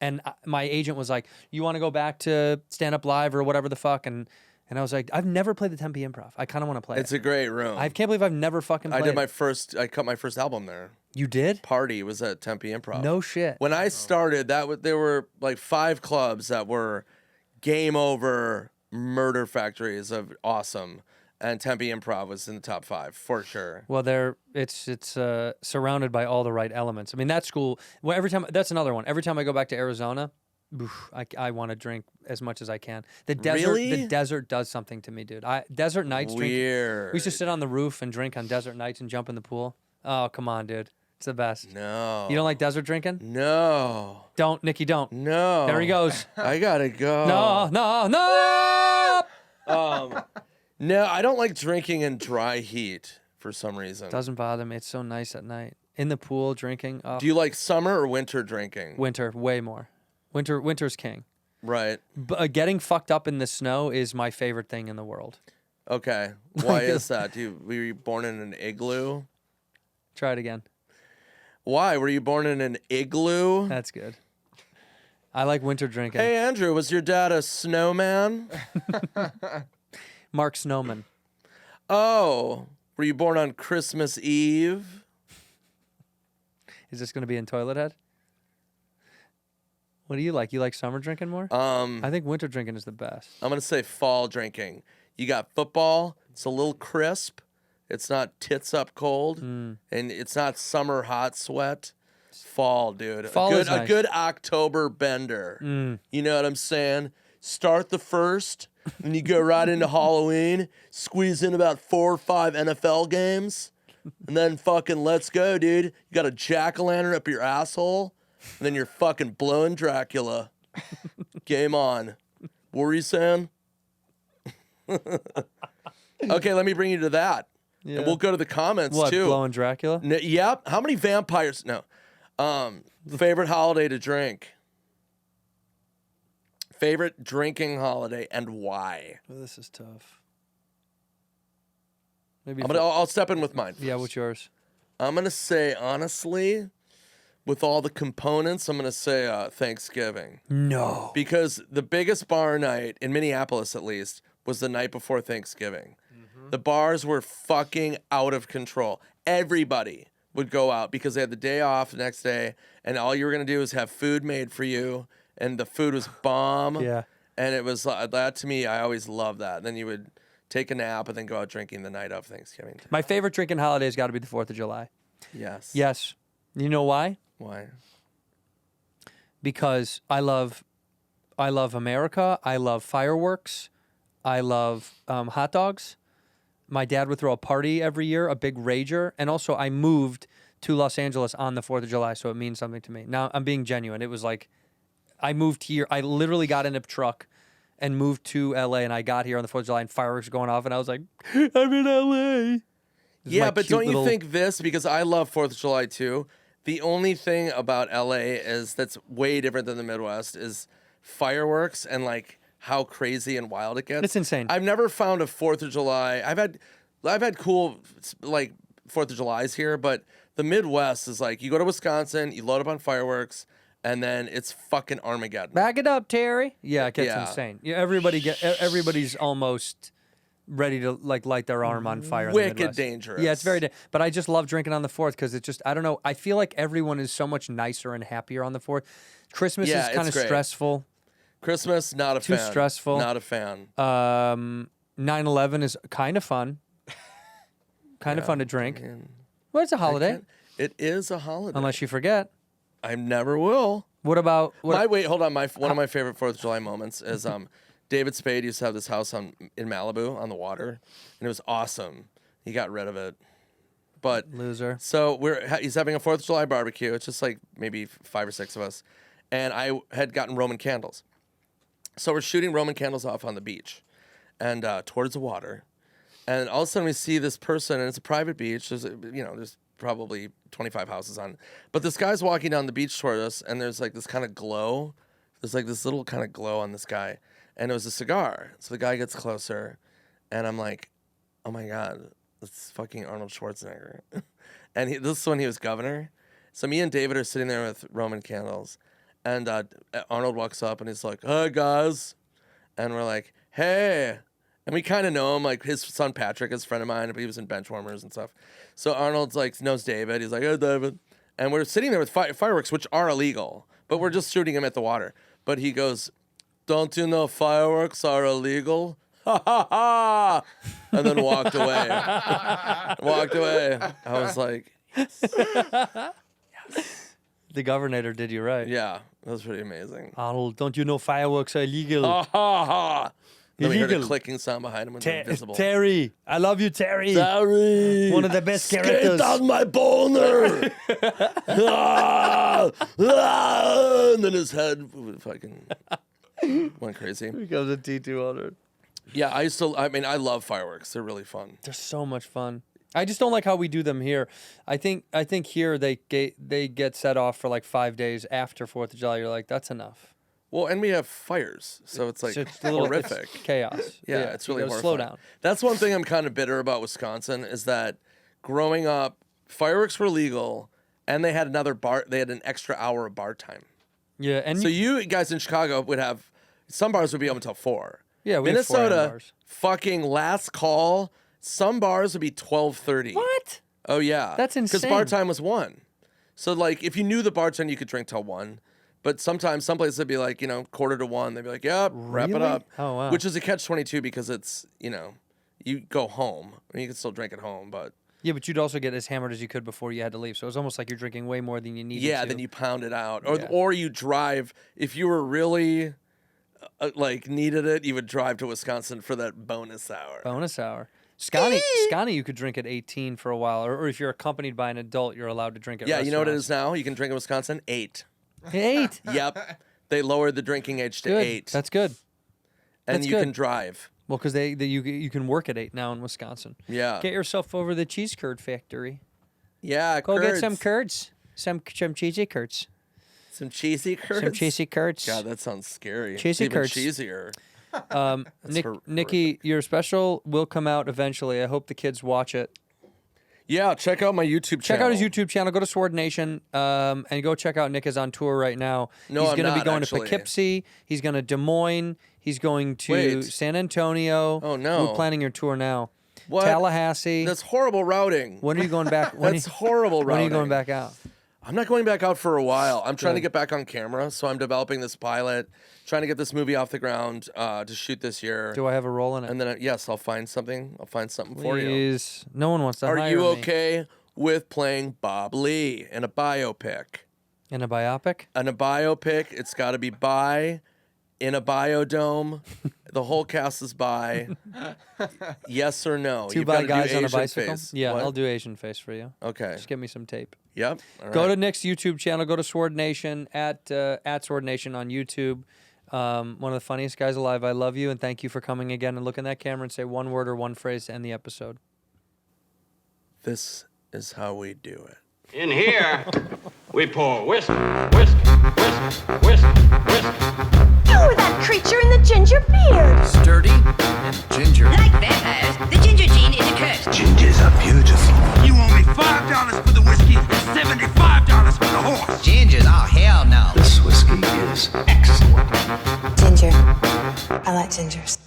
and my agent was like, "You want to go back to Stand Up Live or whatever the fuck?" And I was like, I've never played the Tempe Improv. I kind of want to play It's it. a great room. I can't believe I've never fucking played. I cut my first album there. You did? Party was at Tempe Improv. No shit. When I started, there were like 5 clubs that were game over murder factories of awesome, and Tempe Improv was in the top 5 for sure. Well, it's surrounded by all the right elements. I mean, that school. Well, that's another one. Every time I go back to Arizona, I want to drink as much as I can. The desert does something to me, dude. Desert nights. Weird. We used to sit on the roof and drink on desert nights and jump in the pool. Oh, come on, dude. It's the best. No. You don't like desert drinking? No. Don't, Nikki, don't. No. There he goes. I gotta go. No. No, I don't like drinking in dry heat for some reason. Doesn't bother me. It's so nice at night. In the pool, drinking. Oh. Do you like summer or winter drinking? Winter, way more. Winter's king. Right. But getting fucked up in the snow is my favorite thing in the world. Okay. Why is that? Were you born in an igloo? Try it again. Why? Were you born in an igloo? That's good. I like winter drinking. Hey, Andrew, was your dad a snowman? Mark Snowman. Oh, were you born on Christmas Eve? Is this going to be in Toilet Head? What do you like? You like summer drinking more? I think winter drinking is the best. I'm going to say fall drinking. You got football. It's a little crisp. It's not tits up cold. And it's not summer hot sweat. Fall, dude. Fall is nice. A good October bender. You know what I'm saying? Start the 1st, and you go right into Halloween, squeeze in about 4 or 5 NFL games, and then fucking let's go, dude. You got a jack-o'-lantern up your asshole, and then you're fucking blowing Dracula. Game on. What were you saying? Okay, let me bring you to that. Yeah. And we'll go to the comments, What, too. blowing Dracula? Yep. How many vampires? No. Favorite holiday to drink? Favorite drinking holiday and why? Oh, this is tough. Maybe. I'll step in with mine. Yeah, what's yours? I'm gonna say honestly, with all the components, I'm gonna say Thanksgiving. No. Because the biggest bar night in Minneapolis, at least, was the night before Thanksgiving. The bars were fucking out of control. Everybody would go out because they had the day off the next day, and all you were gonna do is have food made for you, and the food was bomb. Yeah. And it was that to me. I always loved that. And then you would take a nap and then go out drinking the night of Thanksgiving. My favorite drinking holiday has got to be the 4th of July. Yes. Yes. You know why? Why? Because I love America. I love fireworks. I love hot dogs. My dad would throw a party every year, a big rager. And also I moved to Los Angeles on the 4th of July, so it means something to me. Now, I'm being genuine. It was like I moved here. I literally got in a truck and moved to LA, and I got here on the 4th of July, and fireworks were going off, and I was like, I'm in LA. Yeah, but don't you think this, because I love 4th of July too, the only thing about LA is that's way different than the Midwest is fireworks and like how crazy and wild it gets. It's insane. I've never found a 4th of July. I've had cool like 4th of Julys here, but the Midwest is like you go to Wisconsin, you load up on fireworks, and then it's fucking Armageddon. Back it up, Terry. Yeah, it gets Yeah. insane. Yeah, everybody's almost ready to like light their arm on fire. in the Wicked Midwest. dangerous. Yeah, it's very. But I just love drinking on the 4th because it's just I don't know. I feel like everyone is so much nicer and happier on the 4th. Christmas Yeah, is kind of it's great. stressful. Christmas, not a Too fan. stressful. Not a fan. 9/11 is kind of fun. Kind of fun to drink. Well, it's a holiday, It is a holiday. unless you forget. I never will. What about what? Wait, hold on. One of my favorite 4th of July moments is David Spade used to have this house in Malibu on the water, and it was awesome. He got rid of it, but Loser. So he's having a 4th of July barbecue. It's just like maybe 5 or 6 of us, and I had gotten Roman candles, so we're shooting Roman candles off on the beach, and towards the water, and all of a sudden we see this person, and it's a private beach. There's probably 25 houses on, but this guy's walking down the beach toward us, and there's like this kind of glow. There's like this little kind of glow on this guy, and it was a cigar. So the guy gets closer, and I'm like, oh my God, it's fucking Arnold Schwarzenegger. And this is when he was governor. So me and David are sitting there with Roman candles, and Arnold walks up and he's like, "Hi guys," and we're like, "Hey." And we kind of know him, like his son Patrick is a friend of mine, but he was in Benchwarmers and stuff. So Arnold's like knows David. He's like, "Hey David," and we're sitting there with fireworks, which are illegal, but we're just shooting him at the water. But he goes, "Don't you know fireworks are illegal?" Ha ha ha! And then walked away. Walked away. I was like, yes. The governor did you right. Yeah, that was pretty amazing. Arnold, don't you know fireworks are illegal? Ha ha ha! Then we heard a Illegal. clicking sound behind him when they're invisible. Terry, I love you, Terry. Terry! One of the best characters. Skate on my boner! And then his head fucking went crazy. Becomes a T200. Yeah, I love fireworks. They're really fun. They're so much fun. I just don't like how we do them here. I think here they get set off for like 5 days after 4th of July. You're like, that's enough. Well, and we have fires, so it's like It's a little horrific. it's chaos. Yeah, it's really you gotta horrifying. slow down. That's one thing I'm kind of bitter about Wisconsin is that growing up, fireworks were legal, and they had an extra hour of bar time. Yeah, and So you guys in Chicago would have some bars would be open until 4. Yeah, we have 4 AM Minnesota, bars. fucking last call. Some bars would be 12:30. What? Oh yeah, That's Because bar insane. time was 1. So like, if you knew the bar time, you could drink till 1. But sometimes some places would be like, 12:45. They'd be like, "Yep, wrap it Really? up." Oh, wow. Which is a catch-22 because it's you go home. I mean, you can still drink at home, but Yeah, but you'd also get as hammered as you could before you had to leave. So it was almost like you're drinking way more than you needed to. then you pound it out, Yeah. or you drive. If you were really needed it, you would drive to Wisconsin for that bonus hour. Bonus hour. Scotty, you could drink at 18 for a while, or if you're accompanied by an adult, you're allowed to drink at Yeah, you know what it restaurants. is now? You can drink in Wisconsin 8. 8. Yep, they lowered the drinking age to Good. 8. That's good. and that's you good. can drive. Well, because you can work at 8 now in Wisconsin. Yeah, Get yourself over to the cheese curd factory. yeah. Go get curds. some curds. Some cheesy curds. Some cheesy curds. Some cheesy curds. God, that sounds scary. Cheesy It's even curds. cheesier. Nikki, your special will come out eventually. I hope the kids watch it. Yeah, check out my YouTube channel. Check out his YouTube channel. Go to Sword Nation and go check out Nick is on tour right now. No, he's I'm going to be not, going actually. to Poughkeepsie. He's going to Des Moines. He's going to Wait. San Antonio. Oh, no. We're planning your tour now. What? Tallahassee. That's horrible routing. When are you going back? That's horrible When routing. are you going back out? I'm not going back out for a while. I'm trying to Good. get back on camera, so I'm developing this pilot, trying to get this movie off the ground to shoot this year. Do I have a role in it? And then, yes, I'll find something. I'll find something for you. Please. No one wants to Are hire you me. okay with playing Bob Lee in a biopic? In a biopic? In a biopic, it's got to be in a biodome. The whole cast is bi. Yes or no? Two You've bi gotta do guys on a Asian bicycle? face. Yeah, What? I'll do Asian face for you. Okay. Just give me some tape. Yep. All Go right. to Nick's YouTube channel. Go to Sword Nation at Sword Nation on YouTube. One of the funniest guys alive. I love you and thank you for coming again. And look in that camera and say one word or one phrase to end the episode. This is how we do it. In here, we pour whisk, whisk, whisk, whisk, whisk. You were that creature in the ginger beard. Sturdy and ginger. Like vampires, the ginger gene is a curse. Gingers are beautiful. You owe me $5 for the whiskey and $75 for the horse. Gingers? Oh, hell no. This whiskey is excellent. Ginger. I like gingers.